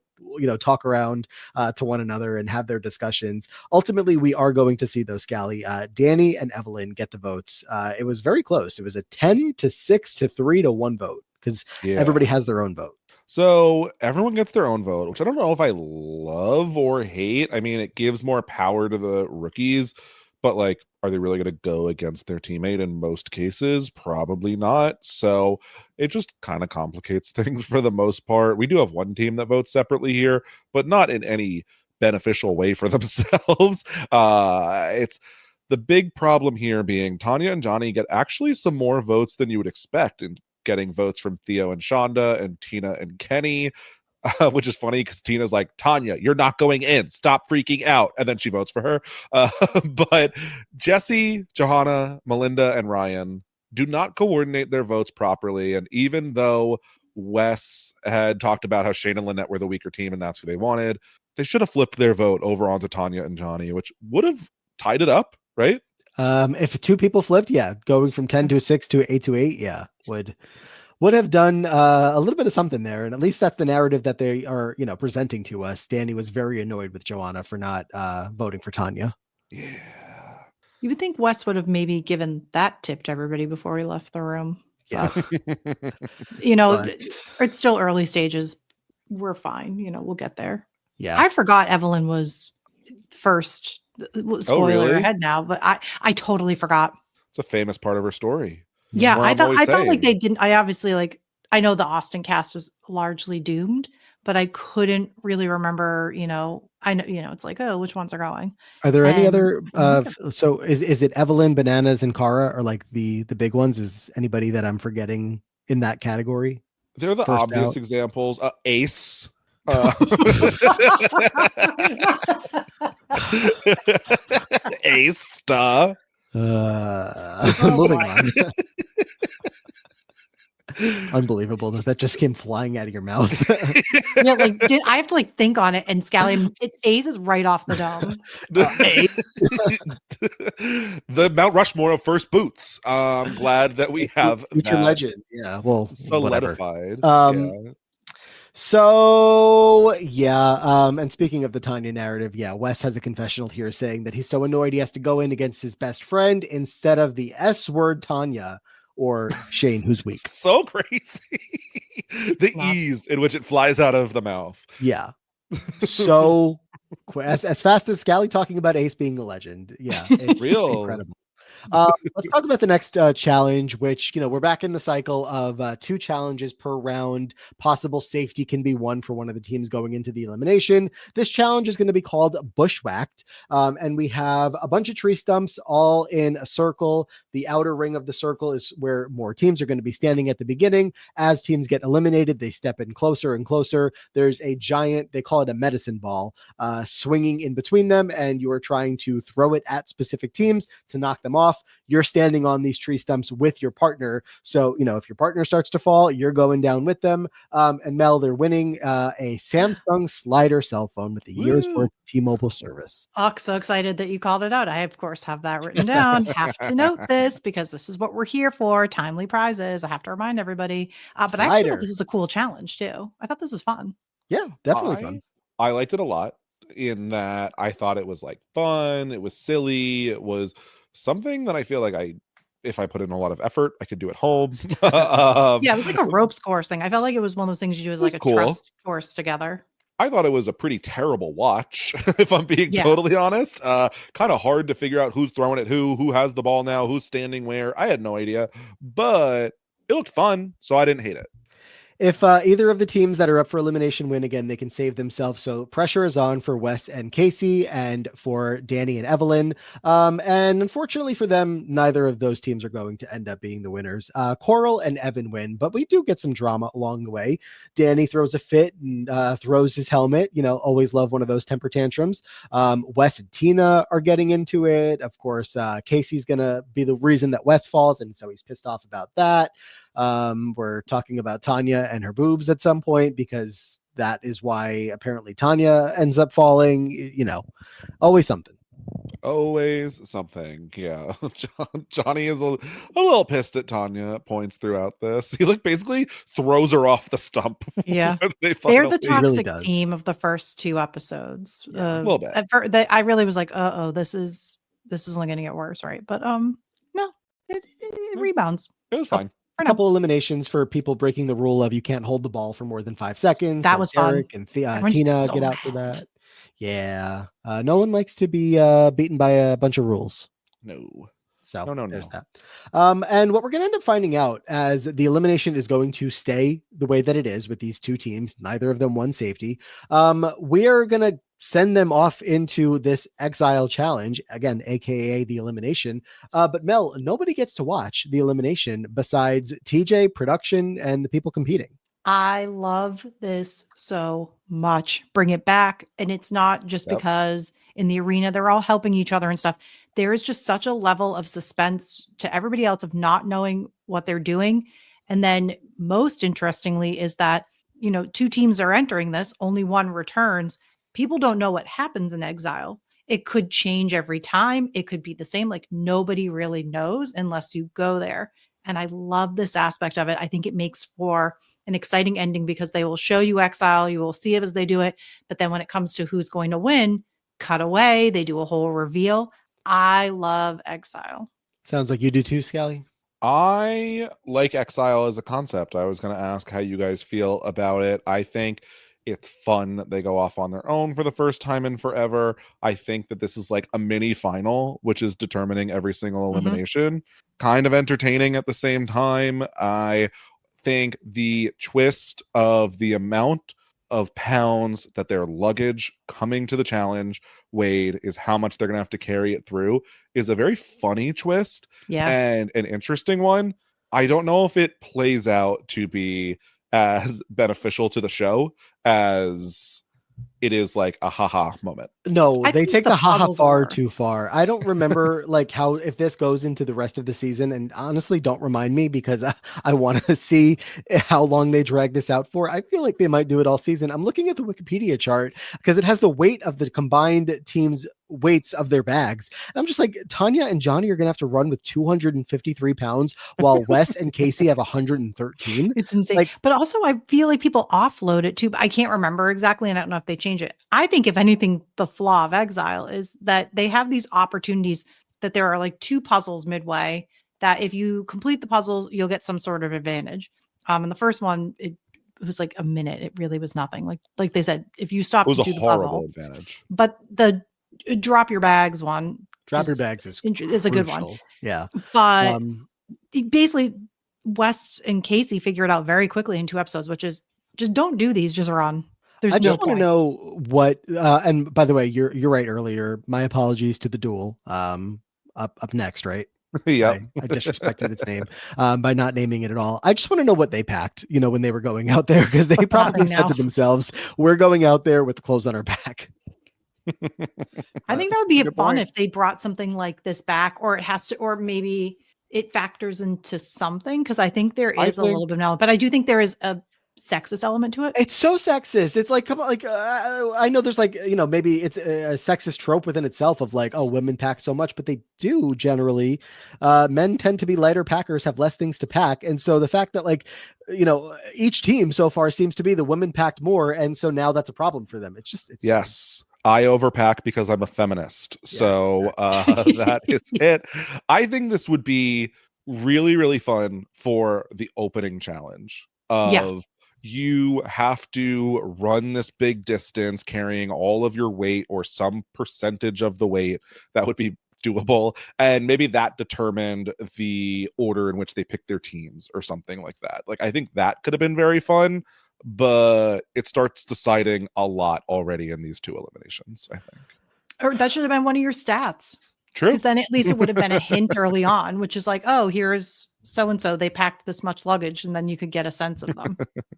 [SPEAKER 1] talk around to one another and have their discussions. Ultimately, we are going to see those Scally. Danny and Evelyn get the votes. It was very close. It was a 10-6 to 3-1 vote, because everybody has their own vote.
[SPEAKER 2] So everyone gets their own vote, which I don't know if I love or hate. I mean, it gives more power to the rookies, but like, are they really going to go against their teammate in most cases? Probably not. So it just kind of complicates things for the most part. We do have one team that votes separately here, but not in any beneficial way for themselves. It's the big problem here being Tanya and Johnny get actually some more votes than you would expect, and getting votes from Theo and Shonda and Tina and Kenny, which is funny because Tina's like, Tanya, you're not going in. Stop freaking out. And then she votes for her. But Jesse, Johanna, Melinda, and Ryan do not coordinate their votes properly. And even though Wes had talked about how Shane and Lynette were the weaker team and that's who they wanted, they should have flipped their vote over onto Tanya and Johnny, which would have tied it up, right?
[SPEAKER 1] If two people flipped, yeah, going from 10 to a 6 to 8 to 8, yeah, would have done a little bit of something there. And at least that's the narrative that they are, presenting to us. Danny was very annoyed with Joanna for not voting for Tanya.
[SPEAKER 2] Yeah.
[SPEAKER 3] You would think Wes would have maybe given that tip to everybody before he left the room.
[SPEAKER 1] Yeah.
[SPEAKER 3] It's still early stages. We're fine. We'll get there.
[SPEAKER 1] Yeah.
[SPEAKER 3] I forgot Evelyn was first. Spoiler
[SPEAKER 2] really?
[SPEAKER 3] ahead now, but I totally forgot.
[SPEAKER 2] It's a famous part of her story.
[SPEAKER 3] Yeah, I thought like they didn't. I obviously I know the Austin cast is largely doomed, but I couldn't really remember. I know it's like, oh, which ones are going?
[SPEAKER 1] Are there any other? So is it Evelyn, Bananas, and Cara are like the big ones? Is anybody that I'm forgetting in that category?
[SPEAKER 2] They're the obvious examples. Ace. Ace.
[SPEAKER 1] Moving on. Unbelievable that just came flying out of your mouth.
[SPEAKER 3] Yeah, I have to think on it, and Scally, Ace is right off the dome.
[SPEAKER 2] The Mount Rushmore of first boots. I'm glad that we have
[SPEAKER 1] future legend. Yeah, well,
[SPEAKER 2] solidified.
[SPEAKER 1] So and speaking of the Tanya narrative, Wes has a confessional here saying that he's so annoyed he has to go in against his best friend instead of the S word Tanya or Shane, who's weak.
[SPEAKER 2] So crazy. The ease in which it flies out of the mouth.
[SPEAKER 1] Yeah. So as fast as Scally talking about Ace being a legend. Yeah, it's
[SPEAKER 2] real
[SPEAKER 1] incredible. Let's talk about the next challenge, which, we're back in the cycle of 2 challenges per round. Possible safety can be won for one of the teams going into the elimination. This challenge is going to be called Bushwhacked. And we have a bunch of tree stumps all in a circle. The outer ring of the circle is where more teams are going to be standing at the beginning. As teams get eliminated, they step in closer and closer. There's a giant, they call it a medicine ball, swinging in between them, and you are trying to throw it at specific teams to knock them off. You're standing on these tree stumps with your partner. So, if your partner starts to fall, you're going down with them. And Mel, they're winning a Samsung slider cell phone with a year's worth of T-Mobile service.
[SPEAKER 3] Oh, so excited that you called it out. I, of course, have that written down. Have to note this because this is what we're here for. Timely prizes. I have to remind everybody. But I actually thought this was a cool challenge too. I thought this was fun.
[SPEAKER 1] Yeah, definitely fun.
[SPEAKER 2] I liked it a lot in that I thought it was fun. It was silly. It was something that I feel like if I put in a lot of effort, I could do at home.
[SPEAKER 3] Yeah, it was like a ropes course thing. I felt like it was one of those things you do as like a trust course together.
[SPEAKER 2] I thought it was a pretty terrible watch, if I'm being totally honest. Kind of hard to figure out who's throwing it, who has the ball now, who's standing where. I had no idea, but it looked fun, so I didn't hate it.
[SPEAKER 1] If either of the teams that are up for elimination win again, they can save themselves. So pressure is on for Wes and Casey and for Danny and Evelyn. And unfortunately for them, neither of those teams are going to end up being the winners. Coral and Evan win, but we do get some drama along the way. Danny throws a fit and throws his helmet. Always love one of those temper tantrums. Wes and Tina are getting into it. Of course, Casey's going to be the reason that Wes falls, and so he's pissed off about that. We're talking about Tanya and her boobs at some point because that is why apparently Tanya ends up falling. Always something.
[SPEAKER 2] Always something. Yeah. Johnny is a little pissed at Tanya at points throughout this. He basically throws her off the stump.
[SPEAKER 3] Yeah. They're the toxic team of the first 2 episodes.
[SPEAKER 2] Yeah, a little bit.
[SPEAKER 3] I really was like, this is only going to get worse, right? But no, it rebounds.
[SPEAKER 2] It was fine.
[SPEAKER 1] a couple eliminations for people breaking the rule of you can't hold the ball for more than 5 seconds.
[SPEAKER 3] That
[SPEAKER 1] so
[SPEAKER 3] was
[SPEAKER 1] Eric
[SPEAKER 3] fun.
[SPEAKER 1] and Tina get out for that. Yeah. No one likes to be beaten by a bunch of rules.
[SPEAKER 2] No.
[SPEAKER 1] So
[SPEAKER 2] no.
[SPEAKER 1] There's that. And what we're going to end up finding out as the elimination is going to stay the way that it is with these two teams, neither of them won safety. We're going to send them off into this exile challenge again, aka the elimination. But Mel, nobody gets to watch the elimination besides TJ, production, and the people competing.
[SPEAKER 3] I love this so much. Bring it back. And it's not just because in the arena they're all helping each other and stuff. There is just such a level of suspense to everybody else of not knowing what they're doing. And then most interestingly is that, two teams are entering this, only one returns. People don't know what happens in exile. It could change every time. It could be the same. Like nobody really knows unless you go there. And I love this aspect of it. I think it makes for an exciting ending because they will show you exile. You will see it as they do it. But then when it comes to who's going to win, cut away. They do a whole reveal. I love exile.
[SPEAKER 1] Sounds like you do too, Scally.
[SPEAKER 2] I like exile as a concept. I was going to ask how you guys feel about it. I think it's fun that they go off on their own for the first time in forever. I think that this is like a mini final, which is determining every single elimination. Kind of entertaining at the same time. I think the twist of the amount of pounds that their luggage coming to the challenge weighed is how much they're going to have to carry it through is a very funny twist and an interesting one. I don't know if it plays out to be as beneficial to the show as it is like a haha moment.
[SPEAKER 1] No, they take the haha far too far. I don't remember like how if this goes into the rest of the season, and honestly don't remind me because I want to see how long they drag this out for. I feel like they might do it all season. I'm looking at the Wikipedia chart because it has the weight of the combined teams' weights of their bags. And I'm just like, Tanya and Johnny are gonna have to run with 253 pounds while Wes and Casey have 113.
[SPEAKER 3] It's insane. But also I feel like people offload it too, but I can't remember exactly, and I don't know if they change it. I think if anything, the flaw of exile is that they have these opportunities that there are like 2 puzzles midway that if you complete the puzzles, you'll get some sort of advantage. And the first one, it was like a minute. It really was nothing. Like they said, if you stop to do the puzzle,
[SPEAKER 2] advantage.
[SPEAKER 3] But the drop your bags one,
[SPEAKER 1] your bags is
[SPEAKER 3] a good one.
[SPEAKER 1] Yeah.
[SPEAKER 3] But basically Wes and Casey figure it out very quickly in 2 episodes, which is just don't do these, just run.
[SPEAKER 1] I just want to know what, and by the way, you're right earlier. My apologies to the duel. Up next, right?
[SPEAKER 2] Yeah,
[SPEAKER 1] I disrespected its name by not naming it at all. I just want to know what they packed, when they were going out there, because they probably said to themselves, "We're going out there with the clothes on our back."
[SPEAKER 3] I think that would be fun if they brought something like this back, or it has to, or maybe it factors into something because I think there is a little bit now, but I do think there is a sexist element to it.
[SPEAKER 1] It's so sexist. It's like, come on, like I know there's like, maybe it's a sexist trope within itself of like, oh, women pack so much, but they do generally. Men tend to be lighter packers, have less things to pack, and so the fact that like, each team so far seems to be the women packed more, and so now that's a problem for them. It's
[SPEAKER 2] yes. I overpack because I'm a feminist. So that is it. I think this would be really, really fun for the opening challenge of you have to run this big distance carrying all of your weight or some percentage of the weight that would be doable. And maybe that determined the order in which they picked their teams or something like that. Like, I think that could have been very fun, but it starts deciding a lot already in these 2 eliminations, I think.
[SPEAKER 3] Or that should have been one of your stats.
[SPEAKER 2] True.
[SPEAKER 3] Because then at least it would have been a hint early on, which is like, oh, here's so-and-so, they packed this much luggage, and then you could get a sense of them.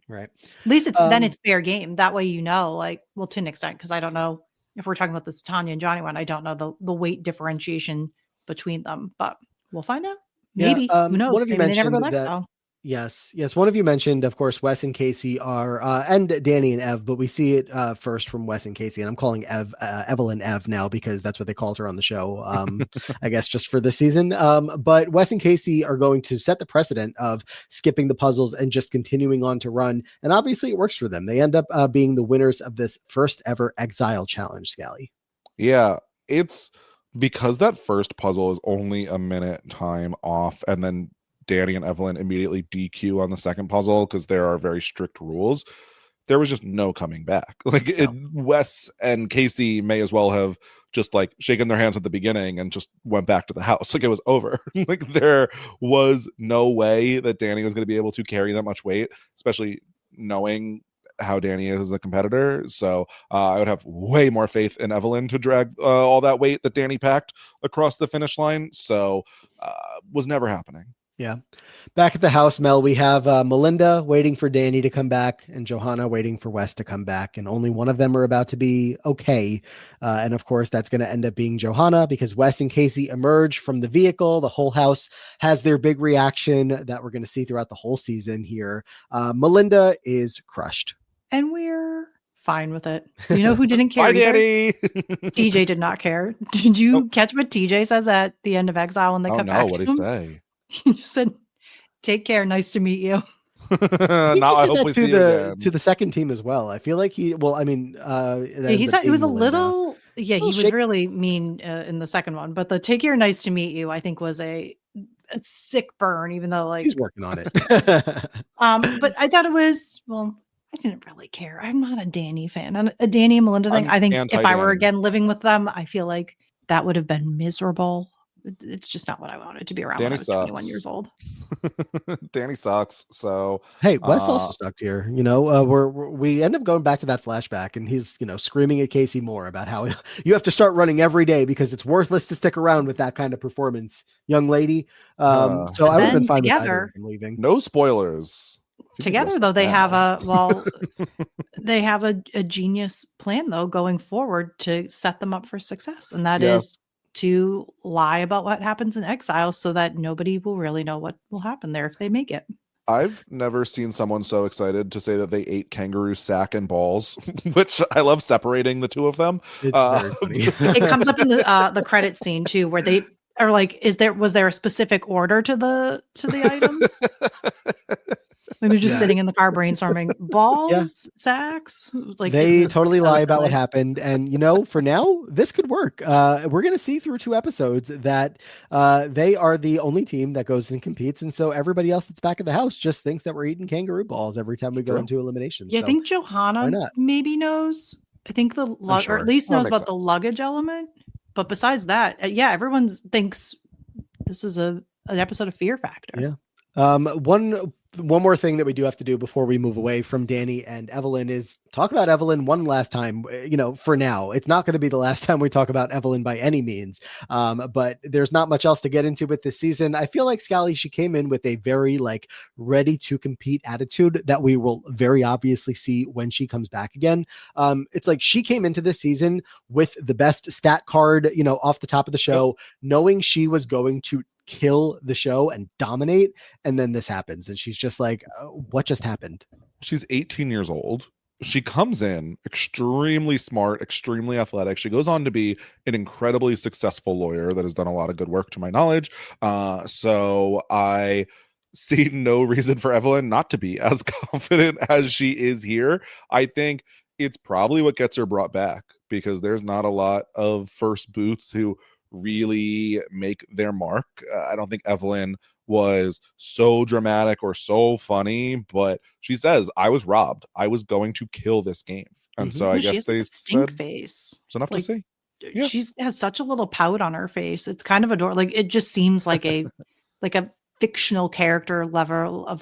[SPEAKER 1] Right.
[SPEAKER 3] At least then it's fair game. That way, like, well, to an extent, because I don't know if we're talking about this Tanya and Johnny one, I don't know the weight differentiation between them, but we'll find out. Maybe. Who knows? Maybe they never go that.
[SPEAKER 1] Yes. One of you mentioned, of course, Wes and Casey are, and Danny and Ev, but we see it first from Wes and Casey, and I'm calling Evelyn Ev now because that's what they called her on the show, I guess just for this season. But Wes and Casey are going to set the precedent of skipping the puzzles and just continuing on to run, and obviously it works for them. They end up being the winners of this first ever Exile Challenge, Scally.
[SPEAKER 2] Yeah, it's because that first puzzle is only a minute time off, and then Danny and Evelyn immediately DQ on the second puzzle because there are very strict rules, there was just no coming back. Like Wes and Casey may as well have just like shaken their hands at the beginning and just went back to the house. Like it was over. Like there was no way that Danny was going to be able to carry that much weight, especially knowing how Danny is as a competitor. So I would have way more faith in Evelyn to drag all that weight that Danny packed across the finish line. So was never happening.
[SPEAKER 1] Yeah. Back at the house, Mel, we have Melinda waiting for Danny to come back and Johanna waiting for Wes to come back. And only one of them are about to be okay. And of course, that's going to end up being Johanna because Wes and Casey emerge from the vehicle. The whole house has their big reaction that we're going to see throughout the whole season here. Melinda is crushed.
[SPEAKER 3] And we're fine with it. You know who didn't care?
[SPEAKER 2] Bye, Danny.
[SPEAKER 3] TJ did not care. Did you catch what TJ says at the end of Exile when they come back to him?
[SPEAKER 2] What did he say?
[SPEAKER 3] He just said, "Take care. Nice to meet you."
[SPEAKER 2] I hope we see you again.
[SPEAKER 1] To the second team as well. I feel like he was a
[SPEAKER 3] little, he was really mean in the second one, but the "take care, nice to meet you" I think was a sick burn, even though like
[SPEAKER 1] he's working on it.
[SPEAKER 3] But I thought it was, well, I didn't really care. I'm not a Danny fan. And a Danny and Melinda thing, I think if I were again living with them, I feel like that would have been miserable. It's just not what I wanted to be around when I was 21 years old.
[SPEAKER 2] Danny sucks. So
[SPEAKER 1] hey, Wes also sucked here. You know, we end up going back to that flashback, and he's screaming at Casey more about how you have to start running every day because it's worthless to stick around with that kind of performance, young lady. So I would have been fine with either of them leaving.
[SPEAKER 2] No spoilers.
[SPEAKER 3] Together though, they have they have a genius plan though going forward to set them up for success, and that is to lie about what happens in Exile so that nobody will really know what will happen there if they make it.
[SPEAKER 2] I've never seen someone so excited to say that they ate kangaroo sack and balls, which I love separating the two of them.
[SPEAKER 1] It's very funny.
[SPEAKER 3] It comes up in the credit scene too, where they are like, was there a specific order to the items? Maybe we're just sitting in the car brainstorming balls, sacks. Like
[SPEAKER 1] they totally lie about what happened. And for now, this could work. We're going to see through 2 episodes that they are the only team that goes and competes. And so everybody else that's back at the house just thinks that we're eating kangaroo balls every time we go into eliminations.
[SPEAKER 3] Yeah, I think Johanna maybe knows. I think or at least knows about the luggage element. But besides that, everyone thinks this is an episode of Fear Factor.
[SPEAKER 1] Yeah. One more thing that we do have to do before we move away from Danny and Evelyn is talk about Evelyn one last time. For now, it's not going to be the last time we talk about Evelyn by any means. But there's not much else to get into with this season. I feel like Scally, she came in with a very ready to compete attitude that we will very obviously see when she comes back again. It's like she came into this season with the best stat card, off the top of the show, knowing she was going to kill the show and dominate, and then this happens and she's just like, what just happened?
[SPEAKER 2] She's 18 years old. She comes in extremely smart, extremely athletic. She goes on to be an incredibly successful lawyer that has done a lot of good work to my knowledge. So I see no reason for Evelyn not to be as confident as she is here. I think it's probably what gets her brought back because there's not a lot of first boots who really make their mark. I don't think Evelyn was so dramatic or so funny, but she says, I was robbed. I was going to kill this game. And so I guess they said
[SPEAKER 3] face.
[SPEAKER 2] It's enough to see.
[SPEAKER 3] Yeah. She has such a little pout on her face. It's kind of adorable. It just seems like a fictional character level of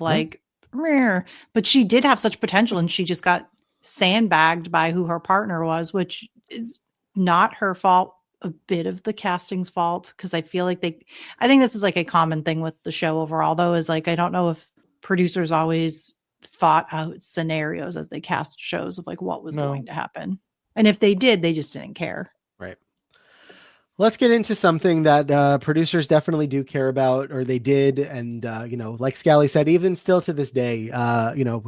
[SPEAKER 3] but she did have such potential and she just got sandbagged by who her partner was, which is not her fault. A bit of the casting's fault because I feel like I think this is a common thing with the show overall though, is I don't know if producers always thought out scenarios as they cast shows of what was going to happen, and if they did, they just didn't care.
[SPEAKER 1] Right. Let's get into something that producers definitely do care about, or they did. And, like Scally said, even still to this day,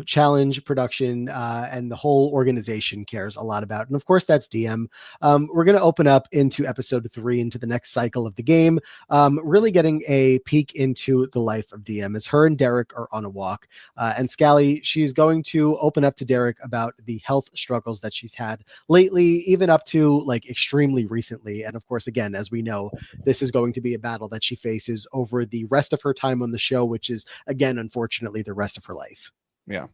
[SPEAKER 1] Challenge production and the whole organization cares a lot about. And of course, that's DM. We're going to open up into episode 3, into the next cycle of the game, really getting a peek into the life of DM as her and Derek are on a walk. And Scally, she's going to open up to Derek about the health struggles that she's had lately, even up to extremely recently. And of course, again, again, as we know, this is going to be a battle that she faces over the rest of her time on the show, which is, again, unfortunately, the rest of her life.
[SPEAKER 2] Yeah.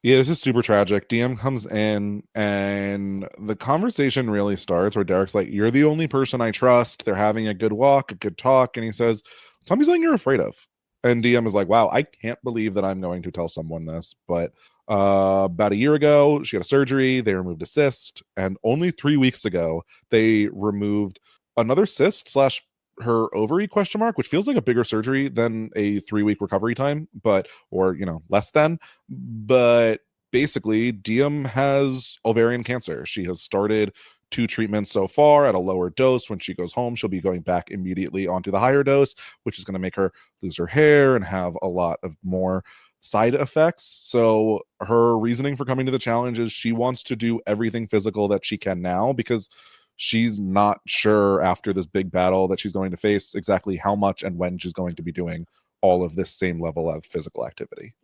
[SPEAKER 2] Yeah, this is super tragic. DM comes in and the conversation really starts where Derek's like, "You're the only person I trust." They're having a good walk, a good talk. And he says, "Tell me something you're afraid of." And DM is like, "Wow, I can't believe that I'm going to tell someone this." But about a year ago, she had a surgery. They removed a cyst. And only 3 weeks ago, they removed another cyst slash her ovary question mark, which feels like a bigger surgery than a 3-week recovery time, but, or, less than. But basically, Diem has ovarian cancer. She has started 2 treatments so far at a lower dose. When she goes home, she'll be going back immediately onto the higher dose, which is going to make her lose her hair and have a lot of more side effects. So her reasoning for coming to the challenge is she wants to do everything physical that she can now, because she's not sure after this big battle that she's going to face exactly how much and when she's going to be doing all of this same level of physical activity.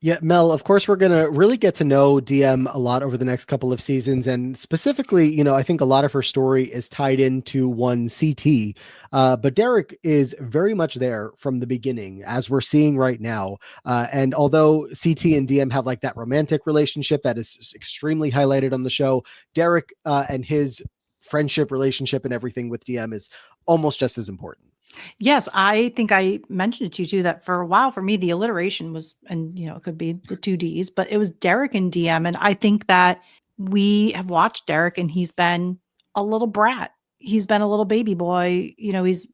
[SPEAKER 1] Yeah, Mel, of course, we're going to really get to know DM a lot over the next couple of seasons. And specifically, I think a lot of her story is tied into one CT. But Derek is very much there from the beginning, as we're seeing right now. And although CT and DM have like that romantic relationship that is extremely highlighted on the show, Derek and his friendship relationship and everything with DM is almost just as important.
[SPEAKER 3] Yes, I think I mentioned it to you too, that for a while for me, the alliteration was, and it could be the 2Ds, but it was Derek and DM. And I think that we have watched Derek and he's been a little brat. He's been a little baby boy. He's,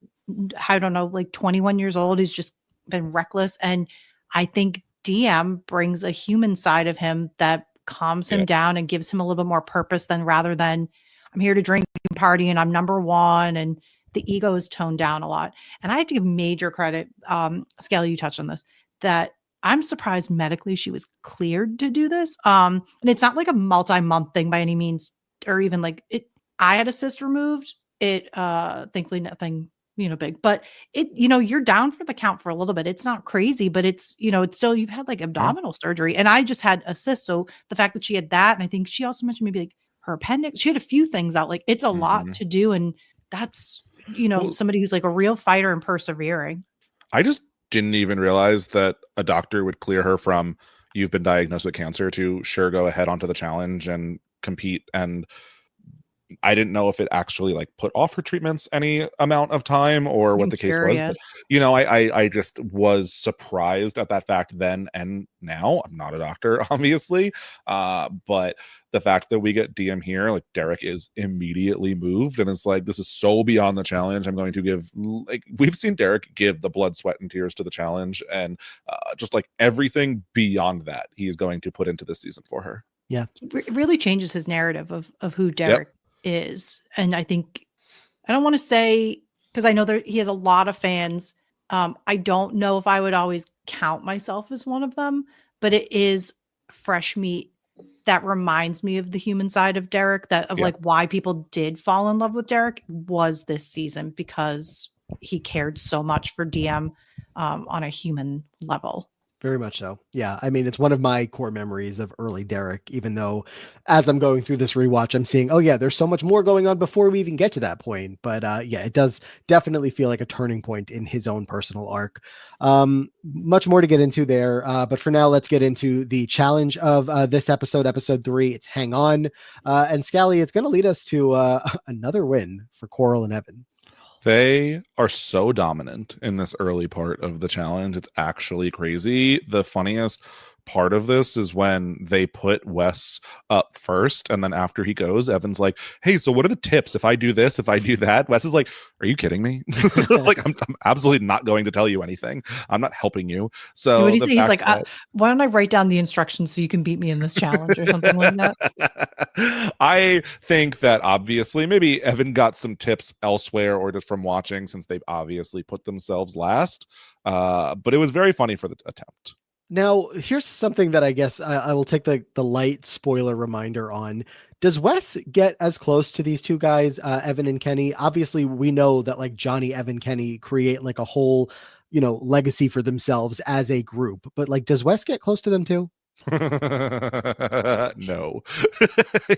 [SPEAKER 3] I don't know, like 21 years old. He's just been reckless. And I think DM brings a human side of him that calms him down and gives him a little bit more purpose than rather than I'm here to drink and party and I'm number one. And the ego is toned down a lot. And I have to give major credit, Skelly, you touched on this, that I'm surprised medically she was cleared to do this. And it's not like a multi-month thing by any means, or even like it. I had a cyst removed. It thankfully nothing, big, but it, you're down for the count for a little bit. It's not crazy, but it's, it's still, you've had like abdominal surgery. And I just had a cyst. So the fact that she had that, and I think she also mentioned maybe like her appendix, she had a few things out, like it's a lot to do. And that's, somebody who's like a real fighter and persevering.
[SPEAKER 2] I just didn't even realize that a doctor would clear her from "you've been diagnosed with cancer" to "sure, go ahead onto the challenge and compete." And I didn't know if it actually like put off her treatments any amount of time or what the case was. But, I just was surprised at that fact then and now. I'm not a doctor, obviously. But the fact that we get DM here, like Derek is immediately moved and is like, this is so beyond the challenge. I'm going to give, like, we've seen Derek give the blood, sweat, and tears to the challenge, and just like everything beyond that, he's going to put into this season for her.
[SPEAKER 1] Yeah.
[SPEAKER 3] It really changes his narrative of who Derek is. And I think, I don't want to say, because I know that he has a lot of fans. I don't know if I would always count myself as one of them, but it is fresh meat that reminds me of the human side of Derek, that of like why people did fall in love with Derek was this season, because he cared so much for DM on a human level.
[SPEAKER 1] Very much so. Yeah. I mean, it's one of my core memories of early Derek, even though as I'm going through this rewatch, I'm seeing, oh yeah, there's so much more going on before we even get to that point. But yeah, it does definitely feel like a turning point in his own personal arc. Much more to get into there. But for now, let's get into the challenge of this episode 3. It's Hang On. And Scally, it's going to lead us to another win for Coral and Evan.
[SPEAKER 2] They are so dominant in this early part of the challenge. It's actually crazy. The funniest part of this is when they put Wes up first, and then after he goes, Evan's like, "Hey, so what are the tips if I do this, if I do that?" Wes is like, "Are you kidding me?" Like, I'm absolutely not going to tell you anything. I'm not helping you. So
[SPEAKER 3] what do you say? He's like, why don't I write down the instructions so you can beat me in this challenge or something like that?
[SPEAKER 2] I think that obviously maybe Evan got some tips elsewhere or just from watching, since they've obviously put themselves last. But it was very funny for the attempt.
[SPEAKER 1] Now, here's something that I guess I will take the light spoiler reminder on. Does Wes get as close to these two guys, Evan and Kenny? Obviously, we know that like Johnny, Evan, Kenny create like a whole, legacy for themselves as a group. But like, does Wes get close to them too?
[SPEAKER 2] No.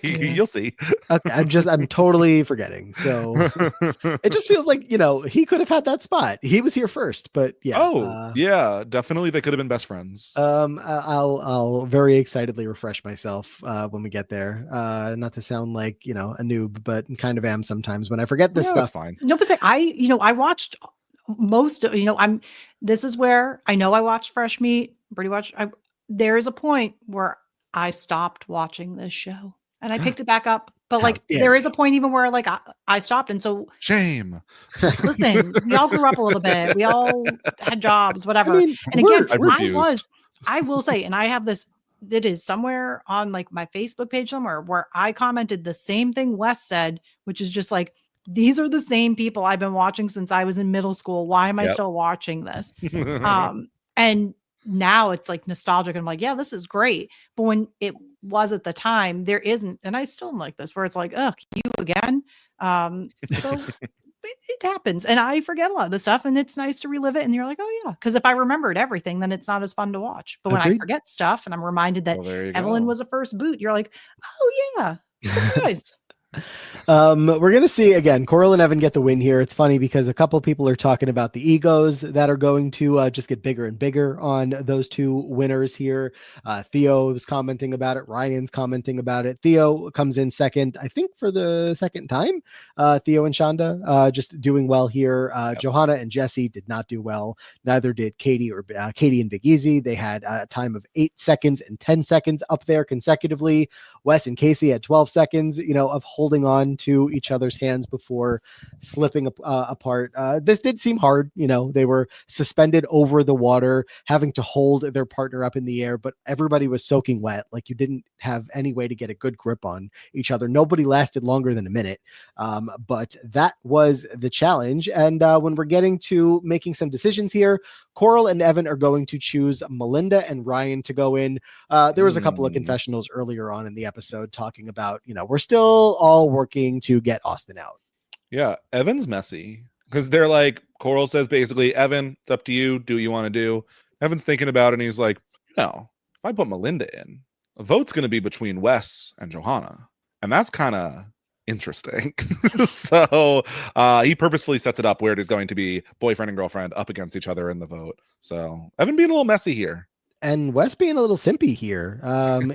[SPEAKER 2] You'll see.
[SPEAKER 1] Okay, I'm totally forgetting. So it just feels like, he could have had that spot. He was here first, but yeah.
[SPEAKER 2] Oh, yeah, definitely they could have been best friends.
[SPEAKER 1] I'll very excitedly refresh myself when we get there. Not to sound like, a noob, but kind of am sometimes when I forget this stuff.
[SPEAKER 2] Fine.
[SPEAKER 3] No, but I watched most of, this is where I know I watched Fresh Meat, pretty much. There is a point where I stopped watching this show and I picked it back up. But there is a point even where I stopped. And so
[SPEAKER 2] shame.
[SPEAKER 3] Listen, we all grew up a little bit. We all had jobs, whatever. And again, I will say, and I have this, it is somewhere on my Facebook page somewhere where I commented the same thing Wes said, which is just these are the same people I've been watching since I was in middle school. Why am I still watching this? And now it's nostalgic. And I'm like, yeah, this is great. But when it was at the time, there isn't, and I still am like this, where it's oh, you again. So it happens. And I forget a lot of the stuff, and it's nice to relive it. And you're like, oh yeah. Because if I remembered everything, then it's not as fun to watch. But when I forget stuff and I'm reminded that Evelyn was a first boot, you're like, oh yeah, surprise.
[SPEAKER 1] We're gonna see again. Coral and Evan get the win here. It's funny because a couple people are talking about the egos that are going to just get bigger and bigger on those two winners here. Theo is commenting about it. Ryan's commenting about it. Theo comes in second, I think, for the second time. Theo and Shonda just doing well here. Johanna and Jesse did not do well. Neither did Katie and Big Easy. They had a time of 8 seconds and 10 seconds up there consecutively. Wes and Casey had 12 seconds, of holding on to each other's hands before slipping apart. This did seem hard. They were suspended over the water, having to hold their partner up in the air, but everybody was soaking wet. You didn't have any way to get a good grip on each other. Nobody lasted longer than a minute. But that was the challenge. And when we're getting to making some decisions here, Coral and Evan are going to choose Melinda and Ryan to go in. There was a couple of confessionals earlier on in the episode talking about, we're still all working to get Austin out.
[SPEAKER 2] Yeah, Evan's messy because they're Coral says basically, Evan, it's up to you. Do what you want to do. Evan's thinking about it and he's like, no, if I put Melinda in, a vote's going to be between Wes and Johanna. And that's kind of interesting. So he purposefully sets it up where it is going to be boyfriend and girlfriend up against each other in the vote. So Evan being a little messy here.
[SPEAKER 1] And Wes being a little simpy here.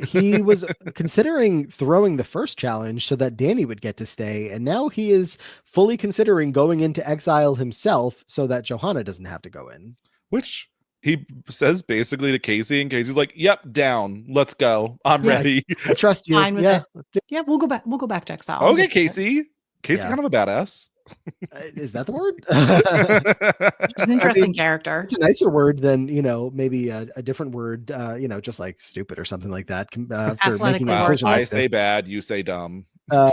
[SPEAKER 1] He was considering throwing the first challenge so that Danny would get to stay. And now he is fully considering going into exile himself so that Johanna doesn't have to go in.
[SPEAKER 2] Which he says basically to Casey, and Casey's like, yep, down. Let's go. I'm ready.
[SPEAKER 1] I trust you.
[SPEAKER 3] Yeah, we'll go back. We'll go back to exile.
[SPEAKER 2] Okay, Casey. Casey kind of a badass.
[SPEAKER 1] Is that the word?
[SPEAKER 3] She's an interesting character.
[SPEAKER 1] It's a nicer word than, maybe a different word, just like stupid or something like that. For making a decision
[SPEAKER 2] I say bad, you say dumb.
[SPEAKER 1] I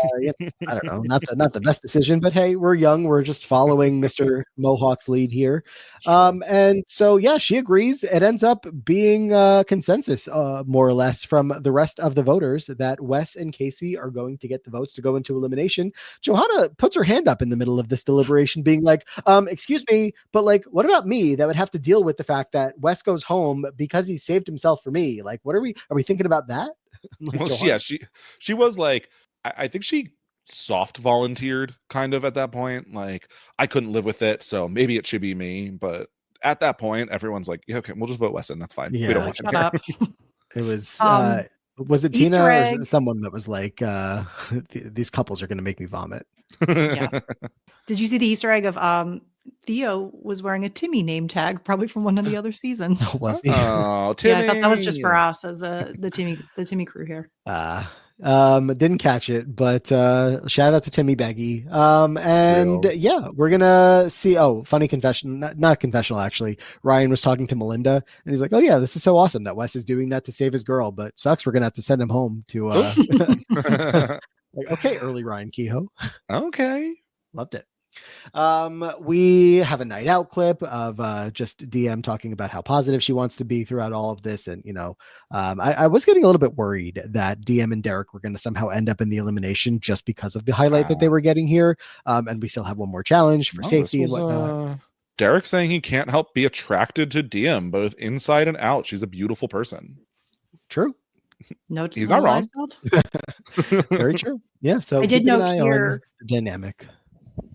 [SPEAKER 1] don't know, not the best decision, but hey, we're young. We're just following Mr. Mohawk's lead here. And so, yeah, she agrees. It ends up being consensus, more or less, from the rest of the voters that Wes and Casey are going to get the votes to go into elimination. Johanna puts her hand up in the middle of this deliberation being like, excuse me, but what about me that would have to deal with the fact that Wes goes home because he saved himself for me? What are we thinking about that?
[SPEAKER 2] Well, yeah, she was like, I think she soft volunteered kind of at that point. I couldn't live with it, so maybe it should be me. But at that point, everyone's like, yeah, okay, we'll just vote Weston. That's fine.
[SPEAKER 1] Yeah,
[SPEAKER 2] we don't want
[SPEAKER 3] shut up.
[SPEAKER 1] It was it Tina or someone that was like, these couples are going to make me vomit.
[SPEAKER 3] Yeah. Did you see the Easter egg of Theo was wearing a Timmy name tag, probably from one of the other seasons?
[SPEAKER 1] Was he?
[SPEAKER 2] Oh, Timmy.
[SPEAKER 3] Yeah, I thought that was just for us as the Timmy crew here.
[SPEAKER 1] Didn't catch it, but shout out to Timmy Beggy. Yeah, we're gonna see. Oh, funny confession, not confessional actually. Ryan was talking to Melinda and he's like, oh yeah, this is so awesome that Wes is doing that to save his girl, but sucks we're gonna have to send him home to okay, early Ryan Kehoe.
[SPEAKER 2] Okay,
[SPEAKER 1] loved it. We have a night out clip of just DM talking about how positive she wants to be throughout all of this. And, I was getting a little bit worried that DM and Derek were going to somehow end up in the elimination just because of the highlight that they were getting here. And we still have one more challenge for safety and whatnot.
[SPEAKER 2] Derek saying he can't help be attracted to DM both inside and out. She's a beautiful person.
[SPEAKER 1] True.
[SPEAKER 3] No,
[SPEAKER 2] He's not wrong.
[SPEAKER 1] Very true. Yeah. So
[SPEAKER 3] I did
[SPEAKER 1] keeping an
[SPEAKER 3] note
[SPEAKER 1] eye
[SPEAKER 3] here
[SPEAKER 1] on the dynamic.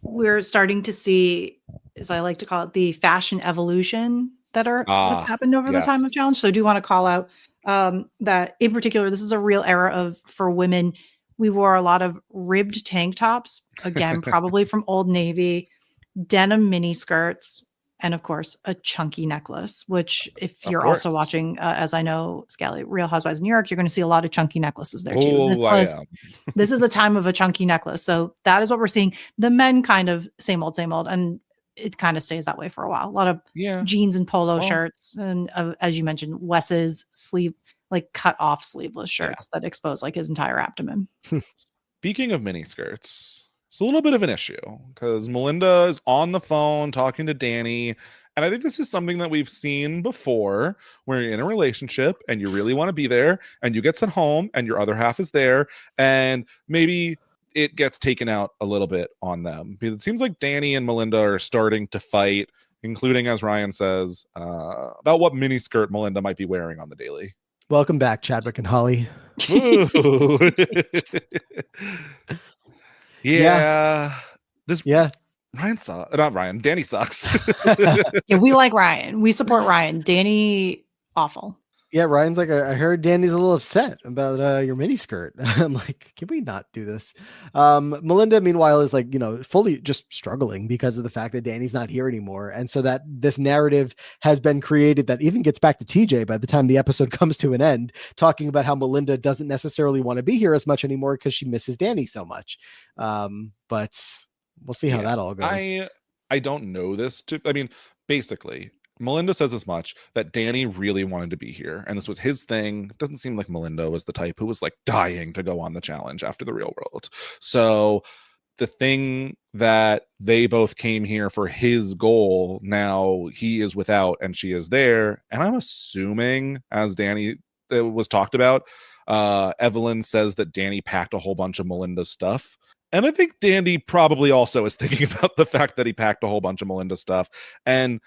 [SPEAKER 3] we're starting to see, as I like to call it, the fashion evolution that's happened over the time of challenge. So I do want to call out that in particular, this is a real era for women. We wore a lot of ribbed tank tops, again, probably from Old Navy, denim mini skirts, and of course, a chunky necklace, which if you're also watching, as I know, Scally, Real Housewives of New York, you're going to see a lot of chunky necklaces there too. This is a time of a chunky necklace. So that is what we're seeing. The men kind of same old. And it kind of stays that way for a while. A lot of jeans and polo shirts. And as you mentioned, Wes's cut off sleeveless shirts that expose like his entire abdomen.
[SPEAKER 2] Speaking of mini skirts, it's a little bit of an issue because Melinda is on the phone talking to Danny. And I think this is something that we've seen before where you're in a relationship and you really want to be there and you get sent home and your other half is there and maybe it gets taken out a little bit on them. Because it seems like Danny and Melinda are starting to fight, including, as Ryan says, about what miniskirt Melinda might be wearing on the daily.
[SPEAKER 1] Welcome back, Chadwick and Holly.
[SPEAKER 2] Danny sucks.
[SPEAKER 3] Yeah, we like Ryan. We support Ryan. Danny, awful.
[SPEAKER 1] Yeah, Ryan's like, I heard Danny's a little upset about your mini skirt. I'm like, can we not do this? Melinda, meanwhile, is like, fully just struggling because of the fact that Danny's not here anymore. And so that this narrative has been created that even gets back to TJ by the time the episode comes to an end, talking about how Melinda doesn't necessarily want to be here as much anymore because she misses Danny so much. But we'll see how that all goes.
[SPEAKER 2] I don't know this. Basically, Melinda says as much that Danny really wanted to be here and this was his thing. It doesn't seem like Melinda was the type who was like dying to go on the challenge after the Real World. So the thing that they both came here for his goal, now he is without and she is there. And I'm assuming, as Danny was talked about, Evelyn says that Danny packed a whole bunch of Melinda's stuff. And I think Danny probably also is thinking about the fact that he packed a whole bunch of Melinda's stuff. And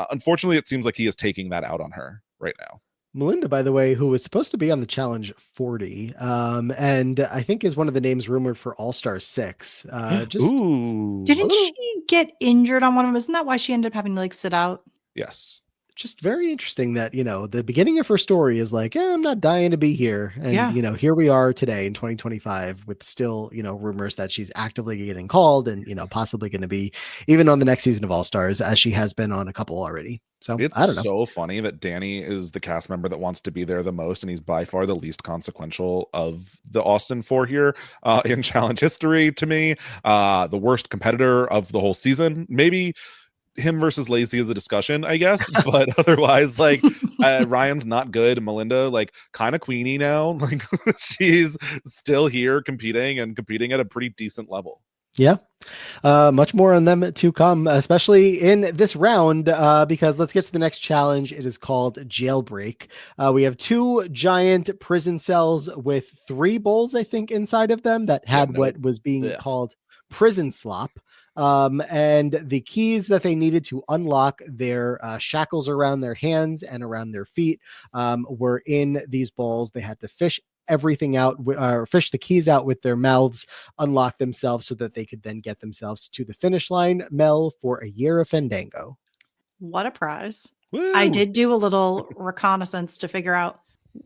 [SPEAKER 2] unfortunately, it seems like he is taking that out on her right now.
[SPEAKER 1] Melinda, by the way, who was supposed to be on the Challenge 40, and I think is one of the names rumored for All-Star 6.
[SPEAKER 3] Didn't she get injured on one of them? Isn't that why she ended up having to sit out?
[SPEAKER 2] Yes.
[SPEAKER 1] Just very interesting that, the beginning of her story is like, I'm not dying to be here. And, here we are today in 2025 with still, rumors that she's actively getting called and, possibly going to be even on the next season of All Stars, as she has been on a couple already. So
[SPEAKER 2] it's
[SPEAKER 1] I don't know.
[SPEAKER 2] So funny that Danny is the cast member that wants to be there the most. And he's by far the least consequential of the Austin 4 here in challenge history to me. The worst competitor of the whole season. Maybe him versus Lacey is a discussion, I guess, but otherwise, Ryan's not good. Melinda, kind of queenie now. She's still here competing at a pretty decent level.
[SPEAKER 1] Yeah. Much more on them to come, especially in this round, because let's get to the next challenge. It is called Jailbreak. We have 2 giant prison cells with 3 bowls, I think, inside of them that had what was being called prison slop. And the keys that they needed to unlock their shackles around their hands and around their feet were in these bowls. They had to fish everything out, or fish the keys out with their mouths, unlock themselves so that they could then get themselves to the finish line, Mel, for a year of Fandango.
[SPEAKER 3] What a prize.
[SPEAKER 2] Woo!
[SPEAKER 3] I did do a little reconnaissance to figure out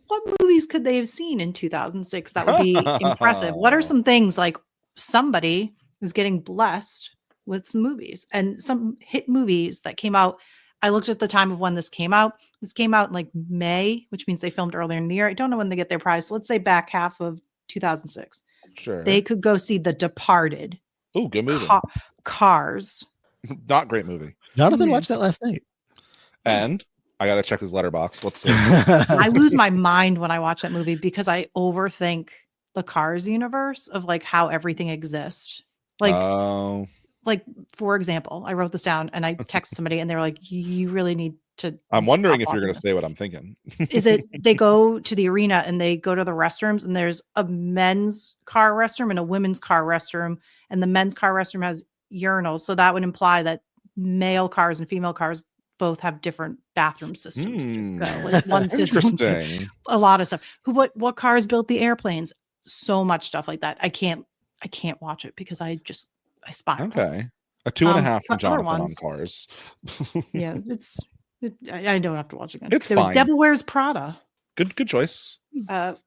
[SPEAKER 3] what movies could they have seen in 2006 that would be impressive. What are some things like somebody is getting blessed with some movies and some hit movies that came out. I looked at the time of when this came out. This came out in May, which means they filmed earlier in the year. I don't know when they get their prize. So let's say back half of 2006.
[SPEAKER 2] Sure.
[SPEAKER 3] They could go see The Departed.
[SPEAKER 2] Oh, good movie.
[SPEAKER 3] Cars.
[SPEAKER 2] Not great movie.
[SPEAKER 1] Jonathan watched that last night.
[SPEAKER 2] And I got to check his letterbox. Let's see.
[SPEAKER 3] I lose my mind when I watch that movie because I overthink the Cars universe of how everything exists. For example, I wrote this down and I texted somebody and they were like, you really need to.
[SPEAKER 2] I'm wondering if you're going to say what I'm thinking.
[SPEAKER 3] Is it they go to the arena and they go to the restrooms and there's a men's car restroom and a women's car restroom, and the men's car restroom has urinals. So that would imply that male cars and female cars both have different bathroom systems to go. Like one system,
[SPEAKER 2] Interesting.
[SPEAKER 3] a lot of stuff. What cars built the airplanes? So much stuff like that. I can't watch it because I spiral.
[SPEAKER 2] Okay. A 2.5 from Jonathan on
[SPEAKER 3] ones,
[SPEAKER 2] Cars.
[SPEAKER 3] Yeah, I don't have to watch again.
[SPEAKER 2] It's
[SPEAKER 3] there
[SPEAKER 2] fine.
[SPEAKER 3] Was Devil Wears Prada.
[SPEAKER 2] Good choice.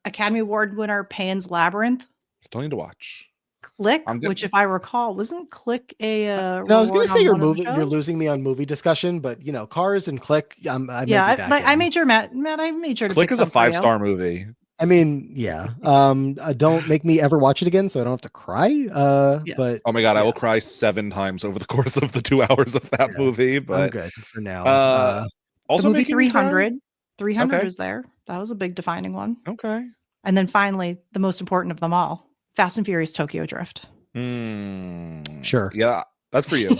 [SPEAKER 3] Academy Award winner Pan's Labyrinth.
[SPEAKER 2] Still need to watch.
[SPEAKER 3] Click, which if I recall, wasn't Click a
[SPEAKER 1] no, I was going to say you're losing me on movie discussion, but Cars and Click,
[SPEAKER 3] I made sure Matt, I made sure to
[SPEAKER 2] Click is a 5-star movie.
[SPEAKER 1] I mean, yeah. Don't make me ever watch it again, so I don't have to cry. But
[SPEAKER 2] oh my god, I will cry 7 times over the course of the 2 hours of that movie. But
[SPEAKER 1] I'm good for now.
[SPEAKER 2] Also,
[SPEAKER 3] the movie 300. 300 is there. That was a big defining one.
[SPEAKER 2] Okay.
[SPEAKER 3] And then finally, the most important of them all, Fast and Furious Tokyo Drift.
[SPEAKER 1] Sure.
[SPEAKER 2] Yeah, that's for you.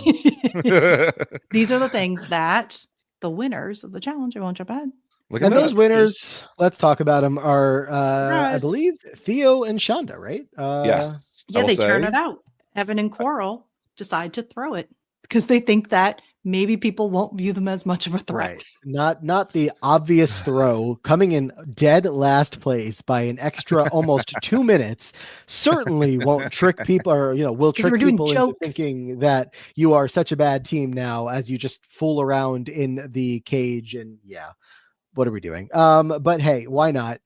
[SPEAKER 3] These are the things that the winners of the challenge. I won't jump ahead.
[SPEAKER 1] And those winners, let's talk about them, are, I believe, Theo and Shonda, right?
[SPEAKER 2] Yes.
[SPEAKER 3] Yeah, they turn it out. Evan and Coral decide to throw it because they think that maybe people won't view them as much of a threat.
[SPEAKER 1] Right. Not the obvious throw, coming in dead last place by an extra almost 2 minutes. Certainly won't trick people, or will trick people into thinking that you are such a bad team now as you just fool around in the cage. And what are we doing? But hey, why not?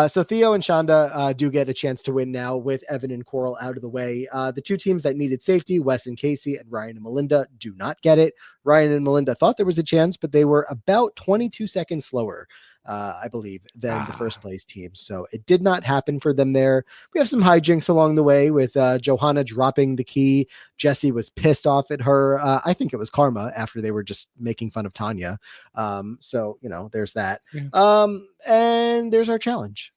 [SPEAKER 1] So Theo and Shonda do get a chance to win now with Evan and Coral out of the way. The two teams that needed safety, Wes and Casey, and Ryan and Melinda, do not get it. Ryan and Melinda thought there was a chance, but they were about 22 seconds slower, I believe, than the first place team. So it did not happen for them there. We have some hijinks along the way with Johanna dropping the key. Jesse was pissed off at her. I think it was karma after they were just making fun of Tanya. So, there's that. And there's our challenge.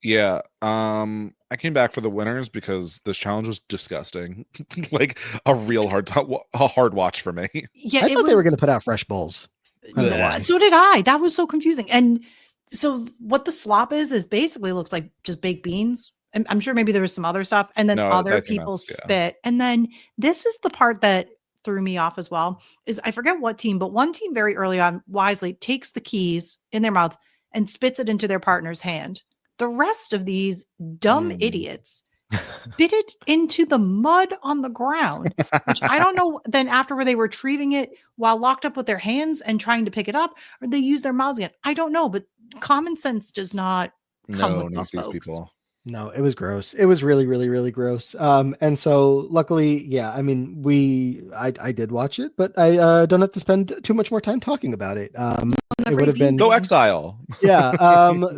[SPEAKER 2] Yeah. I came back for the winners because this challenge was disgusting. Like a real hard watch for me.
[SPEAKER 3] Yeah,
[SPEAKER 1] I thought they were going to put out fresh bowls.
[SPEAKER 3] So did I. That was so confusing. And so what the slop is basically looks like just baked beans. And I'm sure maybe there was some other stuff. And then other people spit. And then this is the part that threw me off as well, is I forget what team, but one team very early on wisely takes the keys in their mouth and spits it into their partner's hand. The rest of these dumb idiots spit it into the mud on the ground, which I don't know. Then after where they were retrieving it while locked up with their hands and trying to pick it up, or they use their mouths again. I don't know, but common sense does not come with these people.
[SPEAKER 1] No, it was gross. It was really, really, really gross. And so luckily, I mean, I did watch it, but I don't have to spend too much more time talking about it. It would have been
[SPEAKER 2] Go Exile.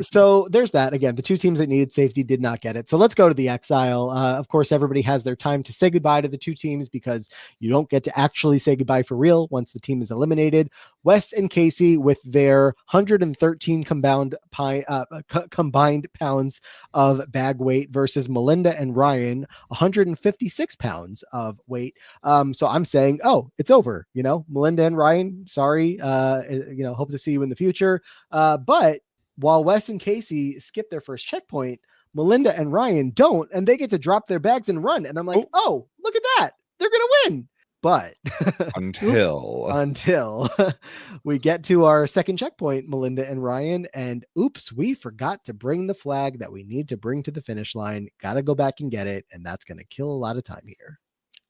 [SPEAKER 1] So there's that. Again, the two teams that needed safety did not get it. So let's go to the Exile. Of course, everybody has their time to say goodbye to the two teams because you don't get to actually say goodbye for real once the team is eliminated. Wes and Casey with their 113 combined pounds of bag weight versus Melinda and Ryan 156 pounds of weight. So I'm saying, it's over. Melinda and Ryan, sorry. Hope to see you in the future. But while Wes and Casey skip their first checkpoint, Melinda and Ryan don't, and they get to drop their bags and run. And I'm like, look at that. They're going to win. But until we get to our second checkpoint, Melinda and Ryan, and oops, we forgot to bring the flag that we need to bring to the finish line. Got to go back and get it. And that's going to kill a lot of time here.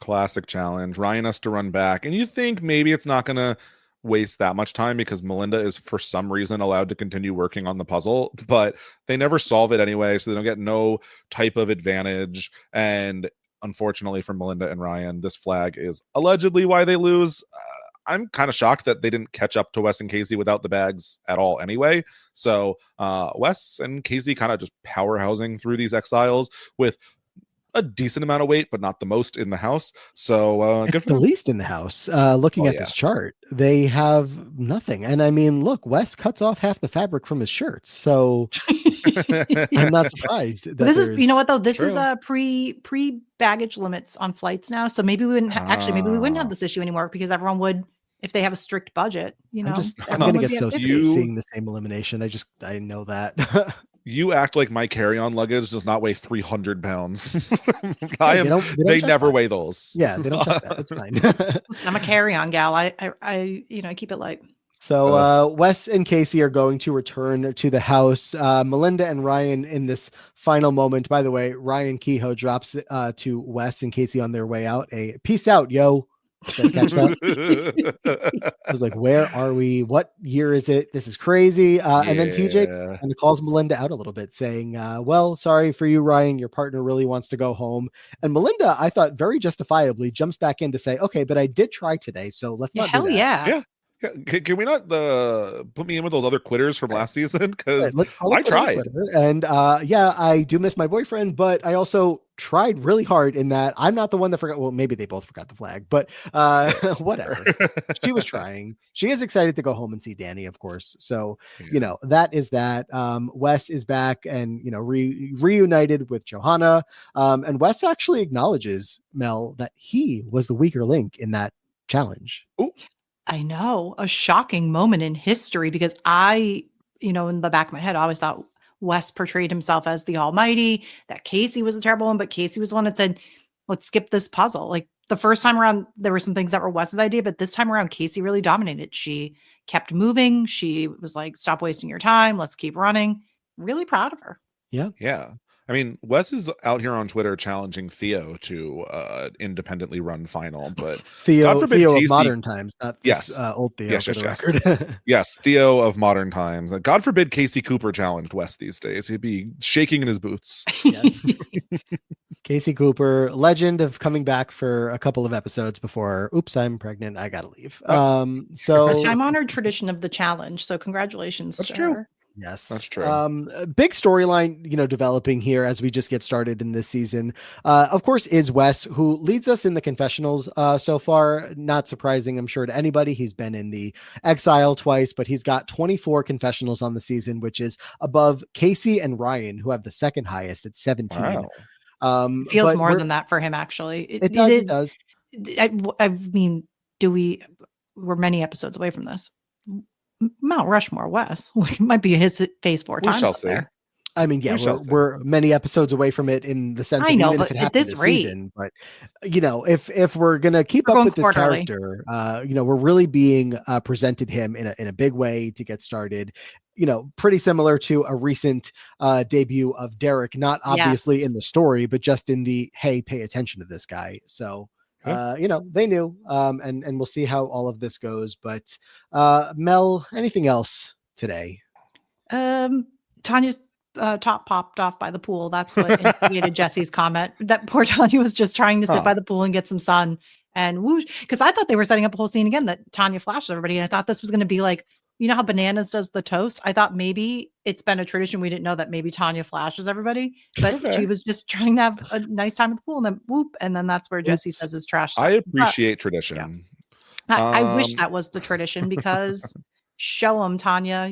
[SPEAKER 2] Classic challenge. Ryan has to run back. And you think maybe it's not going to waste that much time because Melinda is for some reason allowed to continue working on the puzzle, but they never solve it anyway. So they don't get no type of advantage. And unfortunately for Melinda and Ryan, this flag is allegedly why they lose. I'm kind of shocked that they didn't catch up to Wes and Casey without the bags at all anyway. So Wes and Casey kind of just powerhousing through these exiles with a decent amount of weight, but not the most in the house. So good for
[SPEAKER 1] the least in the house. Looking at this chart, they have nothing. And I mean, look, Wes cuts off half the fabric from his shirts. So I'm not surprised. That
[SPEAKER 3] this is, you know what though? This is a pre baggage limits on flights now. So maybe we wouldn't maybe we wouldn't have this issue anymore because everyone would, if they have a strict budget, I'm
[SPEAKER 1] going to get so sick of seeing the same elimination. I know that.
[SPEAKER 2] You act like my carry-on luggage does not weigh 300 pounds. They never weigh those.
[SPEAKER 1] Yeah, they don't check that. It's fine.
[SPEAKER 3] Listen, I'm a carry-on gal. I keep it light.
[SPEAKER 1] So Wes and Casey are going to return to the house. Melinda and Ryan in this final moment. By the way, Ryan Kehoe drops to Wes and Casey on their way out a peace out, yo. You guys catch that? I was like, where are we? What year is it? This is crazy. And then TJ and calls Melinda out a little bit, saying, well, sorry for you, Ryan. Your partner really wants to go home. And Melinda, I thought very justifiably, jumps back in to say, okay, but I did try today, so let's not do that.
[SPEAKER 3] Yeah.
[SPEAKER 2] Can we not put me in with those other quitters from last season? Because I tried.
[SPEAKER 1] And I do miss my boyfriend, but I also tried really hard in that I'm not the one that forgot. Well, maybe they both forgot the flag, but whatever. She was trying. She is excited to go home and see Danny, of course. So, that is that. Wes is back and, reunited with Johanna. And Wes actually acknowledges, Mel, that he was the weaker link in that challenge.
[SPEAKER 2] Ooh.
[SPEAKER 3] I know, a shocking moment in history, because I, in the back of my head, I always thought Wes portrayed himself as the almighty, that Casey was a terrible one, but Casey was the one that said, let's skip this puzzle. Like the first time around, there were some things that were Wes's idea, but this time around, Casey really dominated. She kept moving. She was like, stop wasting your time. Let's keep running. Really proud of her.
[SPEAKER 1] Yeah.
[SPEAKER 2] Yeah. I mean, Wes is out here on Twitter challenging Theo to independently run final, but
[SPEAKER 1] Theo of modern times, not this, old Theo.
[SPEAKER 2] Yes, Theo of modern times. God forbid Casey Cooper challenged Wes these days; he'd be shaking in his boots.
[SPEAKER 1] Casey Cooper, legend of coming back for a couple of episodes before. Oops, I'm pregnant. I gotta leave. So
[SPEAKER 3] a time-honored tradition of the challenge. So congratulations.
[SPEAKER 2] That's true.
[SPEAKER 3] Her.
[SPEAKER 1] Yes,
[SPEAKER 2] that's true.
[SPEAKER 1] Big storyline, developing here as we just get started in this season. Of course, is Wes, who leads us in the confessionals so far. Not surprising, I'm sure, to anybody. He's been in the exile twice, but he's got 24 confessionals on the season, which is above Casey and Ryan, who have the second highest at 17.
[SPEAKER 2] Wow.
[SPEAKER 3] It feels more than that for him, actually.
[SPEAKER 1] It does.
[SPEAKER 3] I mean, we're many episodes away from this. Mount Rushmore Wes might be his phase 4 times.
[SPEAKER 2] We shall see.
[SPEAKER 3] There.
[SPEAKER 1] I mean, yeah, we're many episodes away from it in the sense of even if it happened this season. But if we're gonna keep up with this character, we're really being presented him in a big way to get started. Pretty similar to a recent debut of Derek, not obviously in the story, but just in the hey, pay attention to this guy. So. They knew, and we'll see how all of this goes. But Mel, anything else today?
[SPEAKER 3] Tanya's top popped off by the pool. That's what instigated Jesse's comment. That poor Tanya was just trying to sit by the pool and get some sun and whoosh. Because I thought they were setting up a whole scene again that Tanya flashed everybody, and I thought this was going to be like, how Bananas does the toast? I thought maybe it's been a tradition. We didn't know that maybe Tanya flashes everybody, but she was just trying to have a nice time at the pool, and then whoop. And then that's where Jesse says his trash stuff.
[SPEAKER 2] I appreciate tradition.
[SPEAKER 3] Yeah. I wish that was the tradition, because show them, Tanya,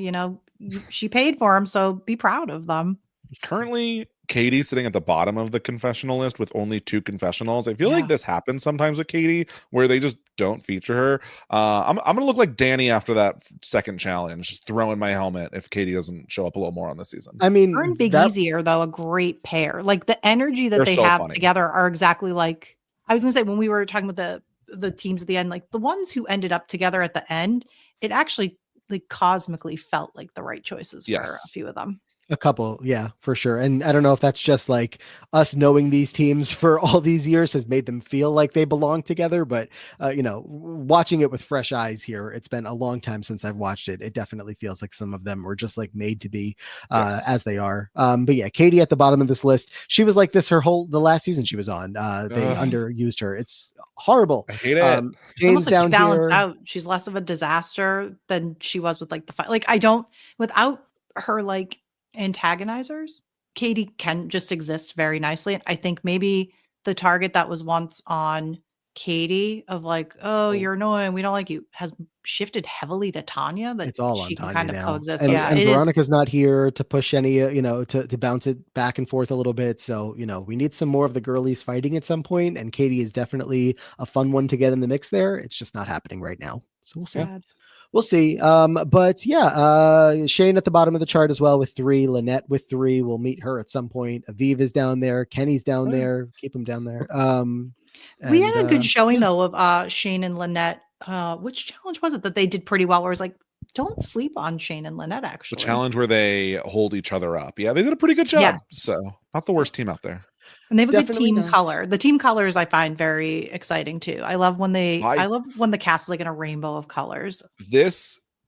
[SPEAKER 3] she paid for them. So be proud of them.
[SPEAKER 2] Currently, Katie's sitting at the bottom of the confessional list with only 2 confessionals. I feel like this happens sometimes with Katie, where they just don't feature her. I'm gonna look like Danny after that second challenge, throwing my helmet if Katie doesn't show up a little more on this season.
[SPEAKER 1] I mean,
[SPEAKER 3] her and Big Easy are though a great pair. Like the energy that they have together are exactly like I was gonna say when we were talking about the teams at the end, like the ones who ended up together at the end, it actually like cosmically felt like the right choices for a few of them.
[SPEAKER 1] A couple, yeah, for sure. And I don't know if that's just like us knowing these teams for all these years has made them feel like they belong together. But, watching it with fresh eyes here, it's been a long time since I've watched it. It definitely feels like some of them were just like made to be as they are. But yeah, Katie at the bottom of this list, she was like this the last season she was on. They underused her. It's horrible.
[SPEAKER 2] I hate it.
[SPEAKER 3] James down balanced out. She's less of a disaster than she was with like the fight. Like without her like antagonizers, Katie can just exist very nicely. I think maybe the target that was once on Katie of like, oh, you're annoying, we don't like you, has shifted heavily to Tanya. That
[SPEAKER 1] it's all
[SPEAKER 3] she
[SPEAKER 1] on
[SPEAKER 3] can
[SPEAKER 1] Tanya
[SPEAKER 3] kind of
[SPEAKER 1] now.
[SPEAKER 3] coexist.
[SPEAKER 1] And Veronica's not here to push any, to bounce it back and forth a little bit. So, we need some more of the girlies fighting at some point. And Katie is definitely a fun one to get in the mix there. It's just not happening right now. So we'll see.
[SPEAKER 3] Sad.
[SPEAKER 1] We'll see. But yeah, Shane at the bottom of the chart as well with 3. Lynette with 3. We'll meet her at some point. Aviv is down there. Kenny's down there. Keep him down there.
[SPEAKER 3] We had a good showing though of Shane and Lynette. Which challenge was it that they did pretty well? Where it was like don't sleep on Shane and Lynette,
[SPEAKER 2] The
[SPEAKER 3] actually.
[SPEAKER 2] challenge where they hold each other up. Yeah, they did a pretty good job.
[SPEAKER 3] Yes.
[SPEAKER 2] So not the worst team out there.
[SPEAKER 3] And they have a
[SPEAKER 1] Definitely
[SPEAKER 3] good team
[SPEAKER 1] not.
[SPEAKER 3] color. The team colors I find very exciting too. I love when the cast is like in a rainbow of colors.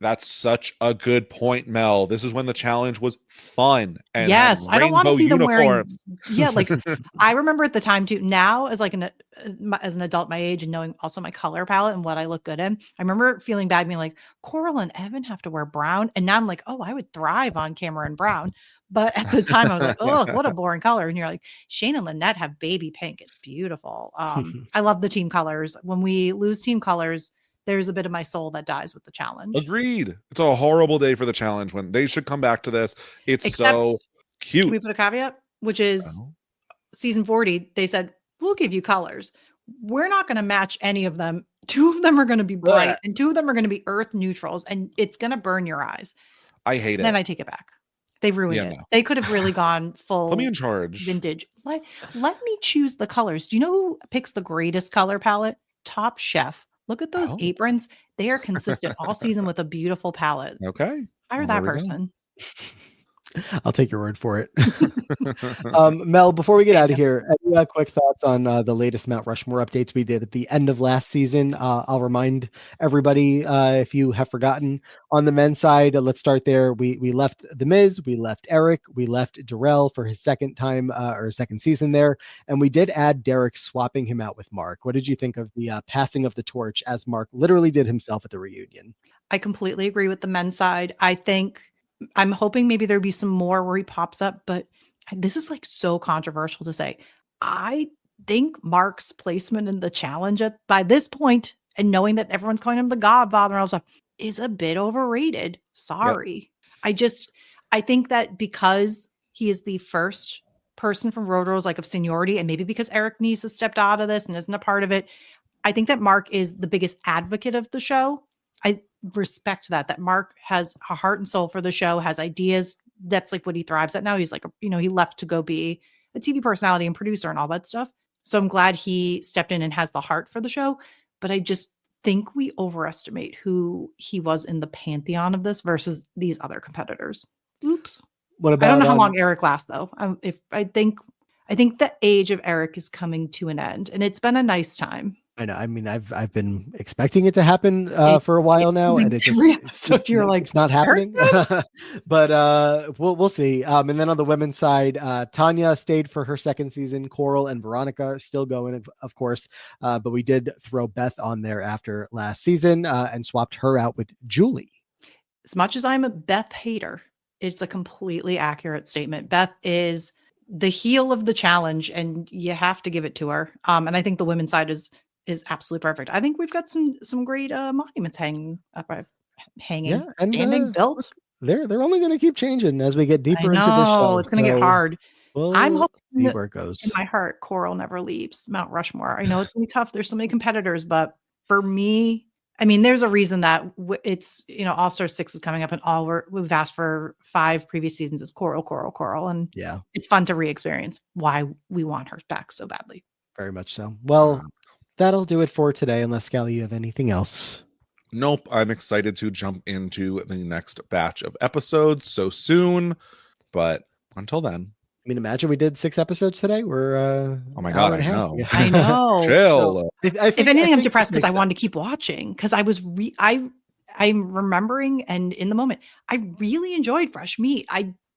[SPEAKER 2] That's such a good point, Mel. This is when the challenge was fun and
[SPEAKER 3] yes, I don't want to see them wearing. Yeah, like I remember at the time too. Now, as like as an adult my age and knowing also my color palette and what I look good in, I remember feeling bad, being like Coral and Evan have to wear brown, and now I'm like, oh, I would thrive on Cameron Brown. But at the time, I was like, oh, what a boring color. And you're like, Shane and Lynette have baby pink. It's beautiful. I love the team colors. When we lose team colors, there's a bit of my soul that dies with the challenge.
[SPEAKER 2] Agreed. It's a horrible day for the challenge when they should come back to this. Except, so cute.
[SPEAKER 3] Can we put a caveat? Which is season 40, they said, we'll give you colors. We're not going to match any of them. 2 of them are going to be bright and 2 of them are going to be earth neutrals, and it's going to burn your eyes.
[SPEAKER 2] I hate it.
[SPEAKER 3] Then I take it back. They've ruined it. No. They could have really gone full
[SPEAKER 2] Put me in charge.
[SPEAKER 3] Vintage. Let me choose the colors. Do you know who picks the greatest color palette? Top Chef. Look at those aprons. They are consistent all season with a beautiful palette.
[SPEAKER 2] Okay.
[SPEAKER 3] Hire that person.
[SPEAKER 1] I'll take your word for it. Mel, before we get out of here, any quick thoughts on the latest Mount Rushmore updates we did at the end of last season? I'll remind everybody, if you have forgotten, on the men's side, let's start there. We left The Miz, we left Eric, we left Darrell for his second time or second season there, and we did add Derek, swapping him out with Mark. What did you think of the passing of the torch as Mark literally did himself at the reunion?
[SPEAKER 3] I completely agree with the men's side. I'm hoping maybe there'd be some more where he pops up, but this is like so controversial to say. I think Mark's placement in the challenge by this point, and knowing that everyone's calling him the Godfather and all stuff, is a bit overrated. Sorry. Yep. I think that because he is the first person from Road Rules, like of seniority, and maybe because Eric Nies has stepped out of this and isn't a part of it, I think that Mark is the biggest advocate of the show. I respect that Mark has a heart and soul for the show, has ideas. That's like what he thrives at now. He's like, he left to go be a TV personality and producer and all that stuff. So I'm glad he stepped in and has the heart for the show. But I just think we overestimate who he was in the pantheon of this versus these other competitors. Oops.
[SPEAKER 1] What about?
[SPEAKER 3] I don't know how long Eric lasts though. I think the age of Eric is coming to an end, and it's been a nice time.
[SPEAKER 1] I know. I mean, I've been expecting it to happen for a while now, and
[SPEAKER 3] every episode you're like,
[SPEAKER 1] it's not happening. But we'll see. And then on the women's side, Tanya stayed for her second season. Coral and Veronica are still going, of course. But we did throw Beth on there after last season and swapped her out with Julie.
[SPEAKER 3] As much as I'm a Beth hater, it's a completely accurate statement. Beth is the heel of the challenge, and you have to give it to her. And I think the women's side is absolutely perfect. I think we've got some great monuments hanging, built.
[SPEAKER 1] They're only going to keep changing as we get deeper into the show.
[SPEAKER 3] It's going to get hard. I'm hoping
[SPEAKER 1] see where it goes.
[SPEAKER 3] In my heart, Coral never leaves Mount Rushmore. I know it's going to be tough. There's so many competitors, but for me, I mean, there's a reason that it's, All Star 6 is coming up, and we've asked for 5 previous seasons is Coral. And it's fun to re-experience why we want her back so badly.
[SPEAKER 1] Very much so. Well, that'll do it for today, unless Scally, you have anything else?
[SPEAKER 2] Nope. I'm excited to jump into the next batch of episodes so soon. But until then.
[SPEAKER 1] I mean, imagine we did 6 episodes today. We're
[SPEAKER 2] oh my God, I know.
[SPEAKER 3] I know.
[SPEAKER 2] Chill.
[SPEAKER 3] So, if anything, I'm depressed because I wanted to keep watching, because I was I'm remembering, and in the moment, I really enjoyed Fresh Meat.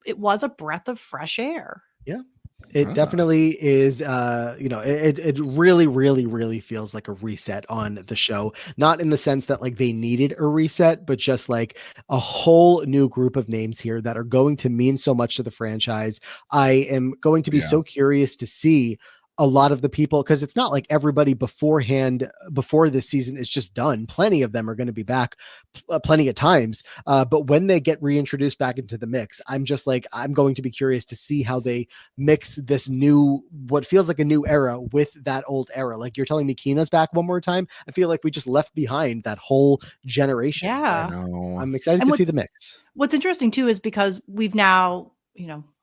[SPEAKER 3] It was a breath of fresh air.
[SPEAKER 1] Yeah. It definitely is, it really, really, really feels like a reset on the show. Not in the sense that like they needed a reset, but just like a whole new group of names here that are going to mean so much to the franchise. I am going to be so curious to see a lot of the people, because it's not like everybody before this season is just done. Plenty of them are going to be back plenty of times. But when they get reintroduced back into the mix, I'm going to be curious to see how they mix this new, what feels like a new era with that old era. Like you're telling me Keena's back one more time. I feel like we just left behind that whole generation.
[SPEAKER 3] Yeah.
[SPEAKER 1] I'm excited to see the mix.
[SPEAKER 3] What's interesting too, is because we've now,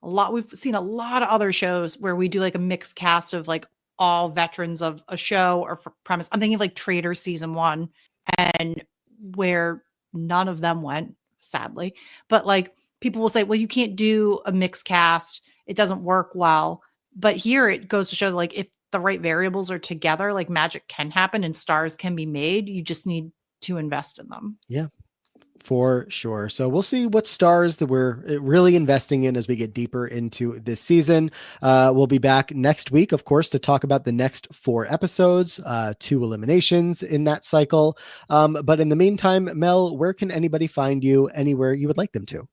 [SPEAKER 3] we've seen a lot of other shows where we do like a mixed cast of like all veterans of a show or premise. I'm thinking of like Traitors season 1, and where None of them went, sadly. But like people will say, well, you can't do a mixed cast. It doesn't work well. But here it goes to show like if the right variables are together, like magic can happen and stars can be made. You just need to invest in them.
[SPEAKER 1] Yeah, for sure. So we'll see what stars that we're really investing in as we get deeper into this season. We'll be back next week, of course, to talk about the next 4 episodes, 2 eliminations in that cycle. But in the meantime, Mel, where can anybody find you anywhere you would like them to?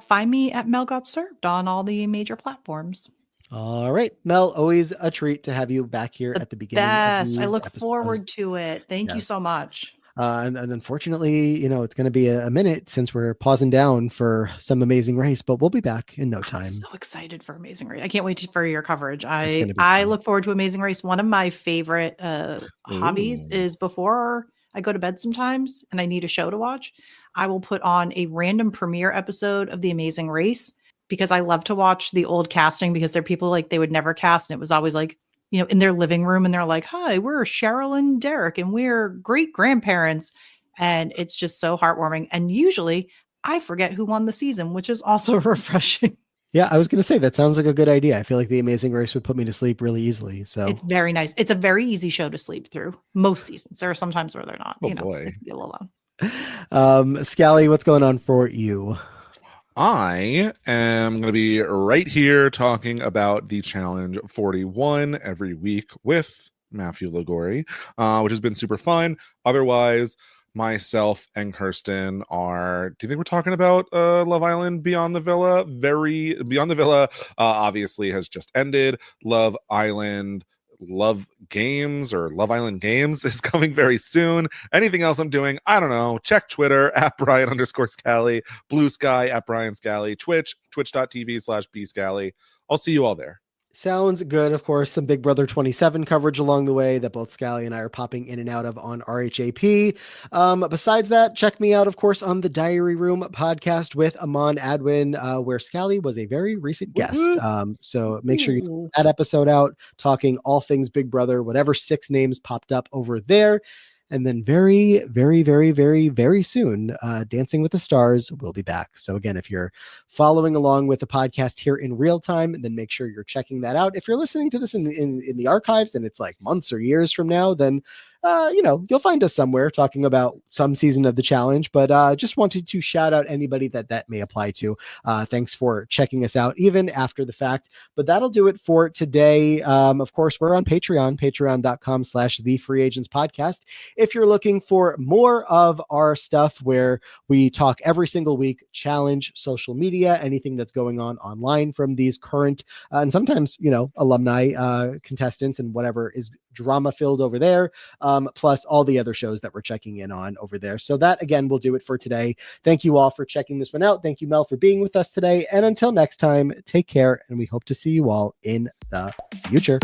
[SPEAKER 3] Find me at Mel Got Served on all the major platforms.
[SPEAKER 1] All right, Mel, always a treat to have you back here at the beginning.
[SPEAKER 3] Yes, I look forward to it. Thank you so much.
[SPEAKER 1] And unfortunately, it's going to be a minute since we're pausing down for some Amazing Race, but we'll be back in no time.
[SPEAKER 3] I'm so excited for Amazing Race. I can't wait for your coverage. I look forward to Amazing Race. One of my favorite hobbies is before I go to bed sometimes and I need a show to watch, I will put on a random premiere episode of The Amazing Race because I love to watch the old casting because they're people like they would never cast. And it was always like, in their living room and they're like, hi, we're Cheryl and Derek and we're great grandparents. And it's just so heartwarming. And usually I forget who won the season, which is also refreshing.
[SPEAKER 1] Yeah, I was going to say that sounds like a good idea. I feel like The Amazing Race would put me to sleep really easily. So
[SPEAKER 3] it's very nice. It's a very easy show to sleep through most seasons. There are sometimes where they're not,
[SPEAKER 2] boy.
[SPEAKER 3] Be a little
[SPEAKER 1] Scally, what's going on for you?
[SPEAKER 2] I am going to be right here talking about the Challenge 41 every week with Matthew Liguori, which has been super fun. Otherwise, myself and Kirsten do you think we're talking about Love Island Beyond the Villa? Beyond the Villa obviously has just ended. Love Island Games is coming very soon. Anything else I'm doing, I don't know. Check Twitter at Brian_Scally, Blue Sky at Brian Scally, twitch.tv/bscally. I'll see you all there.
[SPEAKER 1] Sounds good. Of course, some Big Brother 27 coverage along the way that both Scally and I are popping in and out of on RHAP. Besides that, check me out, of course, on the Diary Room podcast with Aman Adwin, where Scally was a very recent guest. So make sure you check that episode out, talking all things Big Brother, whatever 6 names popped up over there. And then very, very, very, very, very soon, Dancing with the Stars will be back. So again, if you're following along with the podcast here in real time, then make sure you're checking that out. If you're listening to this in the archives and it's like months or years from now, then you'll find us somewhere talking about some season of the challenge, but just wanted to shout out anybody that may apply to. Thanks for checking us out even after the fact, but that'll do it for today. Of course, we're on patreon.com/the Free Agents Podcast. If you're looking for more of our stuff where we talk every single week, challenge, social media, anything that's going on online from these current and sometimes, alumni contestants and whatever is drama filled over there. Plus all the other shows that we're checking in on over there. So that, again, will do it for today. Thank you all for checking this one out. Thank you, Mel, for being with us today. And until next time, take care, and we hope to see you all in the future.